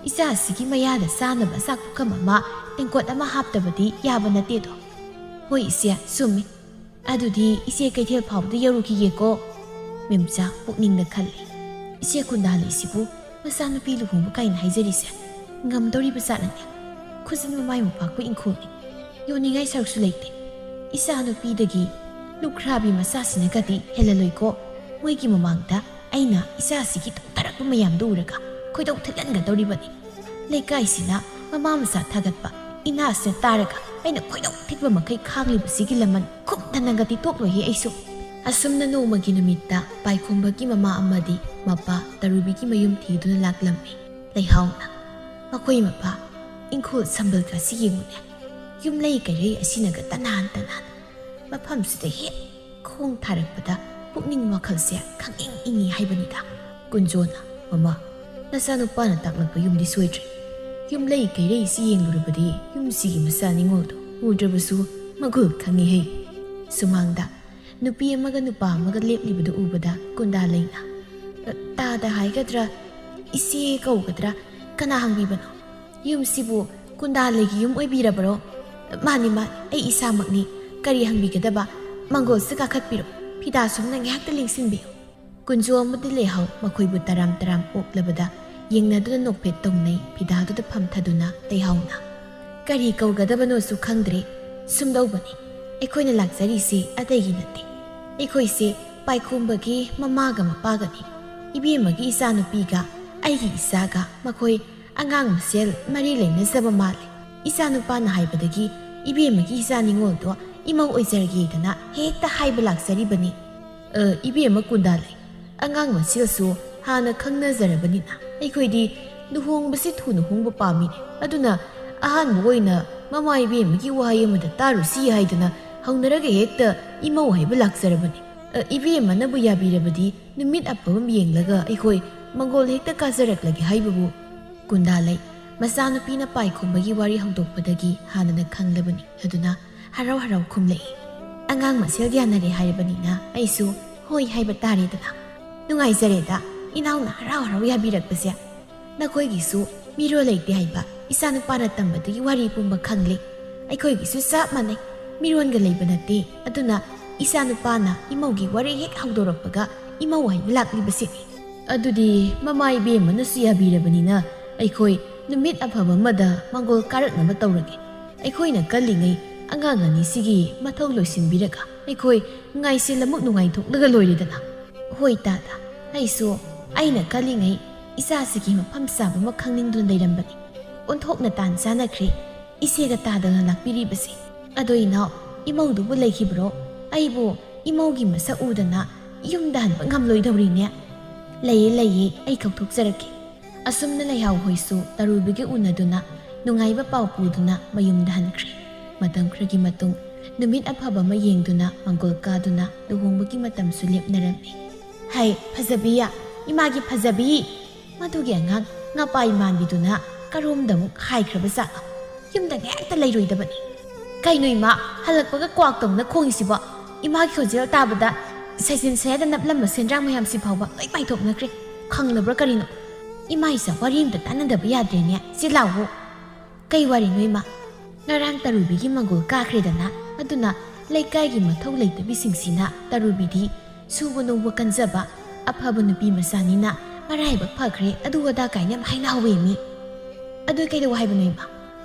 ꯏꯆꯥꯁꯤꯒꯤ ꯃꯌꯥꯗ ꯆꯥꯅꯕ ꯆꯥꯛ ꯄꯨꯈꯝ ꯑꯃ ꯇꯦꯡꯀꯣꯠ ꯑꯃ ꯍꯥꯞꯇꯕꯗꯤ ꯌꯥꯕ ꯅꯠꯇꯦꯗꯣ ꯍꯣꯏ ꯏꯆꯦ ꯆꯨꯝꯃꯤ ꯑꯗꯨꯗꯤ ꯏꯆꯦ ꯀꯩꯊꯦꯜ ꯐꯥꯎꯕꯗ ꯌꯧꯔꯨꯈꯤꯒꯦꯀꯣ ꯃꯦꯝꯆꯥ ꯄꯨꯛꯅꯤꯡꯗ ꯈꯜꯂꯤ ꯏꯆꯦ ꯀꯨꯟꯗꯥꯂꯩꯁꯤꯕꯨ ꯃꯆꯥꯅꯨꯄꯤ ꯂꯨꯍꯣꯡꯕ ꯀꯥꯏꯅ ꯍꯥꯏꯖꯔꯤꯁꯦ ꯉꯝꯗꯧꯔꯤꯕ ꯖꯥꯠꯅꯅꯦ ꯈꯨꯖꯤꯟ ꯃꯃꯥꯏ ꯃꯄꯥꯛꯄ ꯏꯪꯈꯣꯜꯅꯤ ꯌꯣꯟꯅꯤꯡꯉꯥꯏ ꯁꯔꯨꯛꯁꯨ ꯂꯩꯇꯦ ꯏꯆꯥ ꯅꯨꯄꯤꯗꯒꯤ ꯂꯨꯈ꯭ꯔꯥꯕꯤ ꯃꯆꯥꯁꯤꯅꯒꯗꯤ ꯍꯦꯜꯂꯂꯣꯏꯀꯣ ꯃꯣꯏꯒꯤ ꯃꯃꯥꯡꯗ ꯑꯩꯅ ꯏꯆꯥꯁꯤꯒꯤ ꯇꯧꯊꯔꯛꯄ ꯃꯌꯥꯝꯗꯨ ꯎꯔꯒ ꯈꯣꯏꯗꯧ ꯊꯤꯠꯍꯟꯒꯗꯧꯔꯤꯕꯅꯤ ꯂꯩꯀꯥꯏꯁꯤꯅ ꯃꯃꯥ ꯃꯆꯥ ꯊꯥꯒꯠꯄ ꯏꯅꯥꯁꯤꯅ ꯇꯥꯔꯒ ꯑꯩꯅ ꯈꯣꯏꯗꯧ ꯊꯤꯠꯄ ꯃꯈꯩ ꯈꯥꯡꯂꯤꯕꯁꯤꯒꯤ ꯂꯃꯟ ꯈꯨꯝꯊꯅꯒꯗꯤ ꯇꯣꯛꯂꯣꯏꯍꯦ ꯑꯩꯁꯨ ꯑꯁꯨꯝꯅ ꯅꯣꯡꯃꯒꯤ ꯅꯨꯃꯤꯠꯇ ꯄꯥꯏꯈꯣꯝꯕꯒꯤ ꯃꯃꯥ ꯑꯃꯗꯤ ꯃꯄꯥ ꯇꯔꯨꯕꯤꯒꯤ ꯃꯌꯨꯝ ꯊꯤꯗꯨꯅ ꯂꯥꯛꯂꯝꯃꯤ ꯂꯩꯍꯥꯎꯅ ꯃꯈꯣꯏ ꯃꯄꯥ ꯏꯪꯈꯣꯜ ꯁꯝꯕꯜꯒꯁꯤ ꯌꯦꯡꯉꯨꯅꯦ ꯌꯨꯝꯂꯩ ꯀꯩꯔꯩ ꯑꯁꯤꯅꯒ ꯇꯅꯥꯟ ꯃꯐꯝꯁꯤꯗ ꯍꯦꯛ ꯈꯣꯡ ꯊꯥꯔꯛꯄꯗ ꯄꯨꯛꯅꯤꯡ ꯋꯥꯈꯜꯁꯦ ꯈꯪꯏꯪ ꯏꯪꯉꯤ ꯍꯥꯏꯕꯅꯤꯗ ꯀꯨꯟꯖꯣꯅ ꯃꯃꯥ ꯅꯆꯥꯅꯨꯄꯥꯅ ꯇꯥꯛꯂꯛꯄ ꯌꯨꯝꯗꯤ ꯁꯣꯏꯗ꯭ꯔꯦ ꯌꯨꯝꯂꯩ ꯀꯩꯔꯩꯁꯤ ꯌꯦꯡꯂꯨꯔꯕꯗꯤ ꯌꯨꯝꯁꯤꯒꯤ ꯃꯆꯥ ꯅꯤꯉꯣꯜꯗꯣ ꯎꯗ꯭ꯔꯕꯁꯨ ꯃꯒꯨꯜ ꯈꯪꯉꯤꯍꯦ ꯁꯨꯃꯥꯡꯗ ꯅꯨꯄꯤ ꯑꯃꯒ ꯅꯨꯄꯥ ꯑꯃꯒ ꯂꯦꯞꯂꯤꯕꯗꯨ ꯎꯕꯗ ꯀꯨꯟꯗꯥꯂꯩꯅ ꯇꯥꯗ ꯍꯥꯏꯒꯗ꯭ꯔꯥ ꯏꯆꯦ ꯀꯧꯒꯗ꯭ꯔꯥ ꯀꯅꯥ ꯍꯪꯕꯤꯕꯅꯣ ꯌꯨꯝꯁꯤꯕꯨ ꯀꯨꯟꯗꯥꯂꯩꯒꯤ ꯌꯨꯝ ꯑꯣꯏꯕꯤꯔꯕ꯭ꯔꯣ ꯃꯥꯅꯤ ꯑꯩ ꯏꯁꯥꯃꯛꯅꯤ ꯀꯔꯤ ꯍꯪꯕꯤꯒꯗꯕ ꯃꯪꯒꯣꯜꯁꯦ ꯀꯥꯈꯠꯄꯤꯔꯣ ꯐꯤꯗꯥ ꯁꯨꯝꯅ ꯉꯥꯏꯍꯥꯛꯇ ꯂꯦꯡꯁꯤꯟꯕꯤꯌꯨ ꯀꯨꯟꯖꯣ ꯑꯃꯗꯤ ꯂꯩꯍꯥꯎ ꯃꯈꯣꯏꯕꯨ ꯇꯔꯥꯝ ꯑꯣꯛꯂꯕꯗ ꯌꯦꯡꯅꯗꯨꯅ ꯅꯣꯛꯐꯦꯠ ꯇꯧꯅꯩ ꯐꯤꯗꯥꯗꯨꯗ ꯐꯝꯊꯗꯨꯅ ꯂꯩꯍꯥꯎꯅ ꯀꯔꯤ ꯀꯧꯒꯗꯕꯅꯣꯁꯨ ꯈꯪꯗ꯭ꯔꯦ ꯁꯨꯝꯗꯧꯕꯅꯤ ꯑꯩꯈꯣꯏꯅ ꯂꯥꯛꯆꯔꯤꯁꯤ ꯑꯇꯩꯒꯤ ꯅꯠꯇꯦ ꯑꯩꯈꯣꯏꯁꯦ ꯄꯥꯏꯈꯣꯝꯕꯒꯤ ꯃꯃꯥꯒ ꯃꯄꯥꯒꯅꯤ ꯏꯕꯦꯝꯃꯒꯤ ꯏꯆꯥꯅꯨꯄꯤꯒ ꯑꯩꯒꯤ ꯏꯆꯥꯒ ꯃꯈꯣꯏ ꯑꯉꯥꯡ ꯃꯁꯦꯜ ꯃꯔꯤ ꯂꯩꯅꯖꯕ ꯃꯥꯜꯂꯦ ꯏꯆꯥꯅꯨꯄꯥꯅ ꯍꯥꯏꯕꯗꯒꯤ ꯏꯕꯦꯝꯃꯒꯤ ꯏꯆꯥ ꯅꯤꯉꯣꯜꯗꯣ ꯏꯃꯧ ꯑꯣꯏꯖꯔꯒꯦꯗꯅ ꯍꯦꯛꯇ ꯍꯥꯏꯕ ꯂꯥꯛꯆꯔꯤꯕꯅꯤ ꯏꯕꯦꯝꯃ ꯀꯨꯟꯗꯥꯂꯩ ꯑꯉꯥꯡ ꯃꯁꯦꯜꯁꯨ ꯍꯥꯟꯅ ꯈꯪꯅꯖꯔꯕꯅꯤꯅ ꯑꯩꯈꯣꯏꯗꯤ ꯂꯨꯍꯣꯡꯕꯁꯤ ꯊꯨꯅ ꯍꯣꯡꯕ ꯄꯥꯝꯃꯤꯅꯦ ꯑꯗꯨꯅ ꯑꯍꯥꯟꯕ ꯑꯣꯏꯅ ꯃꯃꯥ ꯏꯕꯦꯝꯃꯒꯤ ꯋꯥꯍꯩ ꯑꯃꯗ ꯇꯥꯔꯨꯁꯤ ꯍꯥꯏꯗꯅ ꯍꯧꯅꯔꯒ ꯍꯦꯛꯇ ꯏꯃꯧ ꯍꯥꯏꯕ ꯂꯥꯛꯆꯔꯕꯅꯤ ꯏꯕꯦꯝꯃꯅꯕꯨ ꯌꯥꯕꯤꯔꯕꯗꯤ ꯅꯨꯃꯤꯠ ꯑꯐꯕ ꯌꯦꯡꯂꯒ ꯑꯩꯈꯣꯏ ꯃꯪꯒꯣꯜ ꯍꯦꯛꯇ ꯀꯥꯖꯔꯛꯂꯒꯦ ꯍꯥꯏꯕꯕꯨ ꯀꯨꯟꯗꯥꯂꯩ ꯃꯆꯥꯅꯨꯄꯤꯅ ꯄꯥꯏꯈꯣꯝꯕꯒꯤ ꯋꯥꯔꯤ ꯍꯧꯗꯣꯛꯄꯗꯒꯤ ꯍꯥꯟꯅꯅ ꯈꯪꯂꯕꯅꯤ ꯑꯗꯨꯅ ꯍꯔꯥꯎ ꯈꯨꯝꯂꯛꯏ ꯑꯉꯥꯡ ꯃꯁꯦꯜ ꯌꯥꯅꯔꯦ ꯍꯥꯏꯔꯕꯅꯤꯅ ꯑꯩꯁꯨ ꯍꯣꯏ ꯍꯥꯏꯕ ꯇꯥꯔꯦꯗꯅ ꯅꯨꯡꯉꯥꯏꯖꯔꯦꯗ ꯏꯅꯥꯎꯅ ꯍꯔꯥꯎ ꯌꯥꯕꯤꯔꯛꯄꯁꯦ ꯅꯈꯣꯏꯒꯤꯁꯨ ꯃꯤꯔꯣꯜ ꯂꯩꯇꯦ ꯍꯥꯏꯕ ꯏꯆꯥꯅꯨꯄꯥꯅ ꯇꯝꯕꯗꯒꯤ ꯋꯥꯔꯤ ꯄꯨꯝꯕ ꯈꯪꯂꯦ ꯑꯩꯈꯣꯏꯒꯤꯁꯨ ꯆꯞ ꯃꯥꯟꯅꯩ ꯃꯤꯔꯣꯟꯒ ꯂꯩꯕ ꯅꯠꯇꯦ ꯑꯗꯨꯅ ꯏꯆꯥꯅꯨꯄꯥꯅ ꯏꯃꯧꯒꯤ ꯋꯥꯔꯤ ꯍꯦꯛ ꯍꯧꯗꯣꯔꯛꯄꯒ ꯏꯃꯧ ꯍꯥꯏꯕ ꯂꯥꯛꯂꯤꯕꯁꯤꯅꯤ ꯑꯗꯨꯗꯤ ꯃꯃꯥ ꯏꯕꯦꯝꯃꯅꯁꯨ ꯌꯥꯕꯤꯔꯕꯅꯤꯅ ꯑꯩꯈꯣꯏ ꯅꯨꯃꯤꯠ ꯑꯐꯕ ꯑꯃꯗ ꯃꯪꯒꯣꯜ ꯀꯥꯔꯛꯅꯕ ꯇꯧꯔꯒꯦ ꯑꯩꯈꯣꯏꯅ ꯀꯜꯂꯤꯉꯩ ꯑꯉꯥꯡ ꯑꯅꯤꯁꯤꯒꯤ ꯃꯊꯧ ꯂꯣꯏꯁꯤꯟꯕꯤꯔꯒ ꯑꯩꯈꯣꯏ ꯉꯥꯏꯁꯦꯜ ꯑꯃꯨꯛ ꯅꯨꯡꯉꯥꯏꯊꯣꯛꯂꯒ ꯂꯣꯏꯔꯦꯗꯅ ꯍꯣꯏ ꯇꯥꯗ ꯑꯩꯅ ꯀꯜꯂꯤꯉꯩ ꯏꯆꯥꯁꯤꯒꯤ ꯃꯐꯝ ꯆꯥꯕ ꯑꯃ ꯈꯪꯅꯤꯡꯗꯨꯅ ꯂꯩꯔꯝꯕꯅꯤ ꯑꯣꯟꯊꯣꯛꯅ ꯇꯥꯟ ꯆꯥꯅꯈ꯭ꯔꯦ ꯏꯆꯦꯒ ꯇꯥꯗꯅ ꯂꯥꯛꯄꯤꯔꯤꯕꯁꯦ ꯑꯗꯣ ꯏꯅꯥꯎ ꯏꯃꯧꯗꯨꯕꯨ ꯂꯩꯈꯤꯕ꯭ꯔꯣ ꯑꯩꯕꯨ ꯏꯃꯧꯒꯤ ꯃꯁꯛ ꯎꯗꯅ ꯌꯨꯝꯗ ꯍꯟꯕ ꯉꯝꯂꯣꯏꯗꯧꯔꯤꯅꯦ ꯂꯩꯌꯦ ꯑꯩ ꯀꯧꯊꯣꯛꯆꯔꯛꯀꯦ ꯑꯁꯨꯝꯅ ꯂꯩꯍꯥꯎ ꯍꯣꯏꯁꯨ ꯇꯔꯨꯕꯤꯒ ꯎꯅꯗꯨꯅ ꯅꯨꯡꯉꯥꯏꯕ ꯄꯥꯎ ꯄꯨꯗꯨꯅ ꯃꯌꯨꯝꯗ ꯍꯟꯈ꯭ꯔꯦ ꯃꯇꯝ ꯈꯔꯒꯤ ꯃꯇꯨꯡ ꯅꯨꯃꯤꯠ ꯑꯐꯕ ꯑꯃ ꯌꯦꯡꯗꯨꯅ ꯃꯪꯒꯣꯜ ꯀꯥꯗꯨꯅ ꯂꯨꯍꯣꯡꯕꯒꯤ ꯃꯇꯝꯁꯨ ꯂꯦꯞꯅꯔꯝꯃꯤ ꯍꯥꯏ ꯐꯖꯕꯤꯌꯥ ꯏꯃꯥꯒꯤ ꯐꯖꯕꯤ ꯃꯗꯨꯒꯤ ꯑꯉꯥꯡ ꯉꯄꯥꯏ ꯃꯥꯟꯕꯤꯗꯨꯅ ꯀꯔꯣꯝꯗ ꯑꯃꯨꯛ ꯍꯥꯏꯈ꯭ꯔꯕ ꯖꯥꯠꯂꯣ ꯌꯨꯝꯗ ꯉꯍꯦꯛꯇ ꯂꯩꯔꯣꯏꯗꯕꯅꯤ ꯀꯩꯅꯣ ꯏꯃꯥ ꯍꯜꯂꯛꯄꯒ ꯀ꯭ꯋꯥꯛ ꯇꯧꯅ ꯈꯣꯡꯉꯤꯁꯤꯕꯣ ꯏꯃꯥꯒꯤ ꯈꯣꯟꯖꯦꯜ ꯇꯥꯕꯗ ꯁꯩꯖꯤꯟ ꯁꯌꯥꯗ ꯅꯞꯂꯝꯕ ꯁꯦꯟꯗ꯭ꯔꯥꯡ ꯃꯌꯥꯝꯁꯤ ꯐꯥꯎꯕ ꯂꯣꯏ ꯄꯥꯏꯊꯣꯛꯅꯈ꯭ꯔꯦ ꯈꯪꯂꯕ꯭ꯔꯥ ꯀꯔꯤꯅꯣ ꯏꯃꯥ ꯏꯆꯥ ꯋꯥꯔꯤ ꯑꯝꯇ ꯇꯥꯟꯅꯗꯕ ꯌꯥꯗ꯭ꯔꯦꯅꯦ ꯁꯤ ꯂꯥꯎꯋꯣ ꯀꯩ ꯋꯥꯔꯤꯅꯣ ꯏꯃꯥ ꯉꯔꯥꯡ ꯇꯔꯨꯕꯤꯒꯤ ꯃꯪꯒꯣꯜ ꯀꯥꯈ꯭ꯔꯦꯗꯅ ꯑꯗꯨꯅ ꯂꯩꯀꯥꯏꯒꯤ ꯃꯊꯧ ꯂꯩꯇꯕꯤꯁꯤꯡꯁꯤꯅ ꯇꯔꯨꯕꯤꯗꯤ ꯁꯨꯕ ꯅꯣꯝꯕ ꯀꯟꯖꯕ ꯑꯐꯕ ꯅꯨꯄꯤ ꯃꯆꯥꯅꯤꯅ ꯃꯔꯥꯏꯕꯛ ꯐꯈ꯭ꯔꯦ ꯑꯗꯨ ꯑꯗꯥ ꯀꯥꯏꯅ ꯌꯥꯝ ꯍꯥꯏꯅꯍꯧꯋꯦ ꯃꯤ ꯑꯗꯨ ꯀꯩꯗꯧ ꯍꯥꯏꯕꯅꯣ ꯏꯃꯥ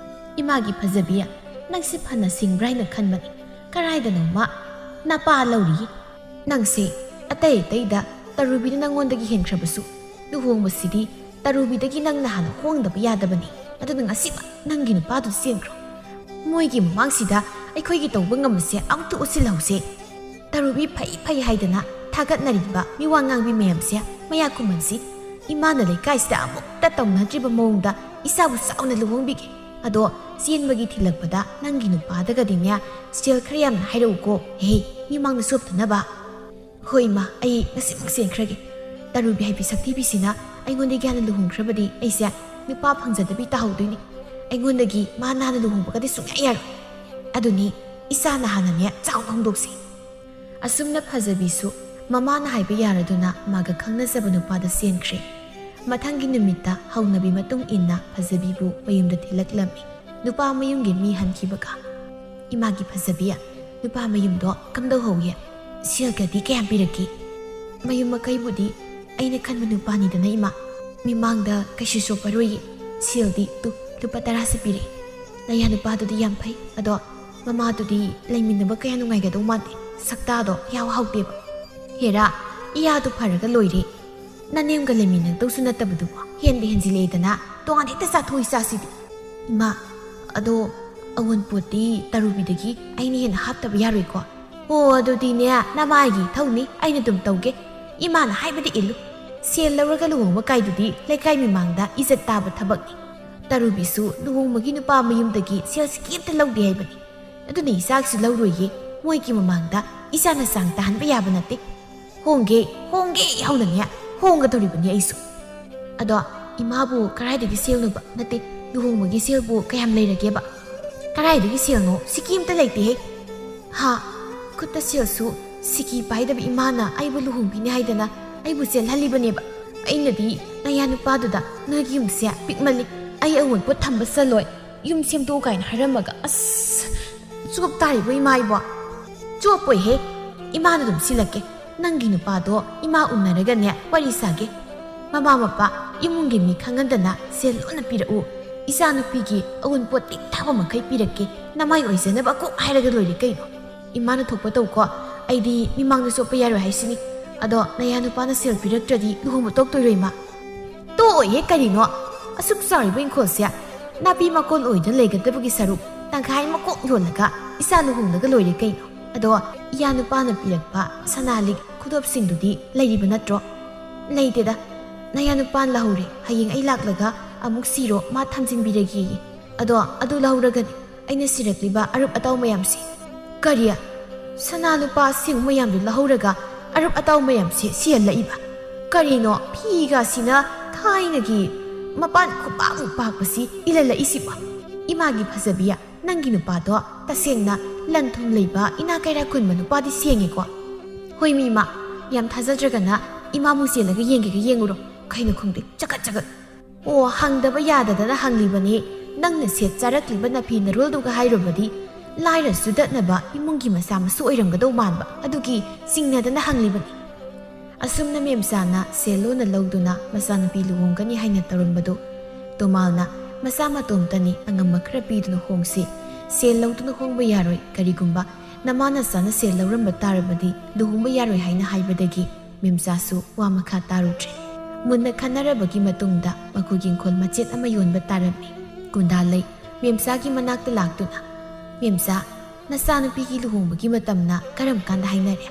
ꯏꯃꯥꯒꯤ ꯐꯖꯕꯤ ꯅꯪꯁꯦ ꯐꯅ ꯁꯤꯡꯕ꯭ꯔꯥ ꯍꯥꯏꯅ ꯈꯟꯕꯅꯤ ꯀꯔꯥꯏꯗꯅꯣꯃ ꯅꯄꯥ ꯂꯧꯔꯤ ꯅꯪꯁꯦ ꯑꯇꯩꯗ ꯇꯔꯨꯕꯤꯅ ꯅꯪꯉꯣꯟꯗꯒꯤ ꯍꯦꯟꯈ꯭ꯔꯕꯁꯨ ꯂꯨꯍꯣꯡꯕꯁꯤꯗꯤ ꯇꯔꯨꯕꯤꯗꯒꯤ ꯅꯪꯅ ꯍꯥꯟꯅ ꯍꯣꯡꯗꯕ ꯌꯥꯗꯕꯅꯤ ꯑꯗꯨꯅ ꯉꯁꯤꯃꯛ ꯅꯪꯒꯤ ꯅꯨꯄꯥꯗꯨ ꯆꯦꯟꯈ꯭ꯔꯣ ꯃꯣꯏꯒꯤ ꯃꯃꯥꯡꯁꯤꯗ ꯑꯩꯈꯣꯏꯒꯤ ꯇꯧꯕ ꯉꯝꯕꯁꯦ ꯑꯃꯨꯛꯇ ꯎꯠꯁꯤꯜꯍꯧꯁꯦ ꯇꯔꯨꯕꯤ ꯐꯩ ꯍꯥꯏꯗꯅ ꯊꯥꯒꯠꯅꯔꯤꯕ ꯃꯤꯋꯥ ꯉꯥꯡꯕꯤ ꯃꯌꯥꯝꯁꯦ ꯃꯌꯥ ꯀꯨꯝꯍꯟꯁꯤ ꯏꯃꯥꯅ ꯂꯩꯀꯥꯏꯁꯤꯗ ꯑꯃꯨꯛꯇ ꯇꯧꯅꯗ꯭ꯔꯤꯕ ꯃꯑꯣꯡꯗ ꯏꯆꯥꯕꯨ ꯆꯥꯎꯅ ꯂꯨꯍꯣꯡꯕꯤꯒꯦ ꯑꯗꯣ ꯆꯦꯟꯕꯒꯤ ꯊꯤꯜꯂꯛꯄꯗ ꯅꯪꯒꯤ ꯅꯨꯄꯥꯗꯒꯗꯤꯅꯦ ꯁꯦꯜ ꯈꯔ ꯌꯥꯝꯅ ꯍꯥꯏꯔꯛꯎꯀꯣ ꯃꯤꯃꯥꯡꯗ ꯆꯣꯞꯇꯅꯕ ꯍꯣꯏ ꯏꯃꯥ ꯑꯩ ꯉꯁꯤꯃꯨꯛ ꯆꯦꯟꯈ꯭ꯔꯒꯦ Tarubi haibi sakthibisina aingondagi hana luhongkrabadi aise nupa phangjadabi tahaudoini aingondagi ma nana luhongbagadi sungya yaroi aduni isana hanane chaun hongdoksi asumna phajabisu mamana haiba yaraduna maga khangnajaba nupada senkre mathangi numita haunabi matung inna phajabibu mayumda thilaklami nupa mayumgi mi hankibaga imagi phajabiya nupa mayumdo kamdo hauye siagadi kayam piraki mayum makaibudi aina khanba nupani dana ima mimangda kaisu soparoi sildi tu lupa 10 se pire naya nupadudi yam phai ado mamadudi laiminaba kaya nungaiga do mate sakta do yaw hauteba hera iya du pharaga loire nanemga laiminang to sunatabdu hendi henjile dana tongan hita sathoi sasidi ima ado awon poti tarubidagi aini hen haptaba yaroi ko o adudi ne namaigi thawni aina dum tawge imana haibadi ilu sel lawraga luhongma kaidudi lekai mimangda izat taba thabakni tarubisu luhongmagi nupa mayumdagi sel skipta lawdi haibani aduni isaksu lawroye moigi mamangda isana sang tahanba yaba nate honge yaunanya honga toribani aisu ado imabu karaidagi sel nuba nate luhongmagi selbu kayam leirageba karaidagi sel no sikimta leite he ha kutta selsu siki paidaba imana aibu luhongbini haidana aibu sel halibaneba ainadi naya nupaduda nagi yumse pikmali ai awon pot thamba saloi yum semdo kain haramaga as chup taribo imaibo chopoi he imana dum silake nangi nupado ima unnaraga ne wari sage mama mapa imungi mi khangandana sel lona pirau isa nupigi awon pot tik thaba makai pirake namai oisana ba ko hairaga loiri kaino imana thokpa tawko aidi mimangna sopa yaro haisini ado naya nupana sel piraktradi luhom tok toiroi ma to ye karino asuk sorry bing khosya napi makol oidan legadabagi saru tangkhai makok yolaga isa luhongnaga loire kaino ado iya nupana pirakpa sanalik khudop singdudi leiriba natro leiteda naya nupan lahore hayeng ai laklaga amuk siro ma thamjin biragi ado lahuraga aina sirakliba arup ataw mayamsi kariya sana lupa sing mayam lahuraga arup ataw mayamsi sial laiba karino phiga sina thainagi mapan khupang pakpasi ilala isiba imagi phajabiya nangi nupado tasengna lanthum leiba ina kaira khunma nupadi senge ko hoimi ma yam thajadragana imamu selaga yenguro kaina khungde chakat o hangdaba yadadana hanglibani nangna set charakliba na phi na rolduga hairobadi laira sudatnaba imungi masa masu oiramgado manba adugi singnadana hanglibani asumna memsana selona lawduna masana pi luhongkani haina tarumbado tomalna masa matomtani angam khra piduna hongsi sel lawduna hongba yaroi karigumba namana sana sel lawramba tarabadi luhongba yaroi haina haibadagi memsasu wa makha tarutre munna khanarabagi matungda makugin khol machet ama yonba tarami kundalai memsagi manakta laktuna memsa nasana pigi luhongbagi matamna karam kanda hainare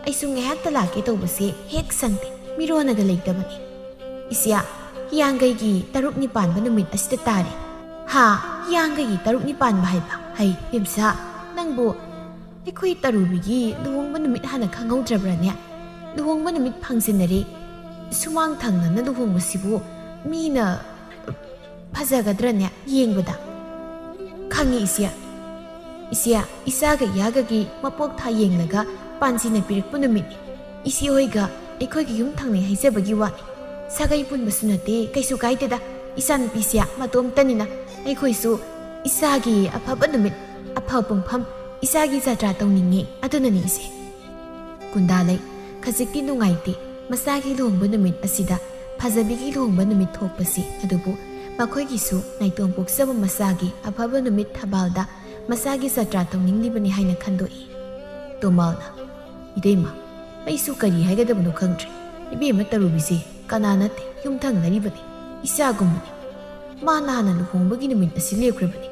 aisu ngayakta lake tawbase hek sangte mironaga leitabani isya hiyangai gi taruk nipan ba numit asita tare ha hiyangai gi taruk nipan ba haiba hai memsa nangbo ikoi tarubigi luhongba numit hana khangaudrabrane luhongba numit phangsinare sumang thangna na luhongbasibu mina phajagadrane yengbada khangi isya isaga yagagi mapok tha yenglaga pansina pirakpu numit isi hoiga ekoi gi yum thangni haisabagi wani sagai pun basunate kaisu kaiteda isan pisya matom tanina ekoi su isagi aphaba numit aphapum pham isagi jatra tawningi adunani ise kundalai khajikki nungaite masagi longba numit asida phajabigi longba numit thokpasi adubu makhoi gi su naitom poksaba masagi aphaba numit thabalda masagi jatra tawninglibani haina khandoi tomalna idema maisu kari haigadabunu khangtre ibema tarubisi kananate yumthangnaribani isagumani mana hana luhongbagi numit asi lekrabani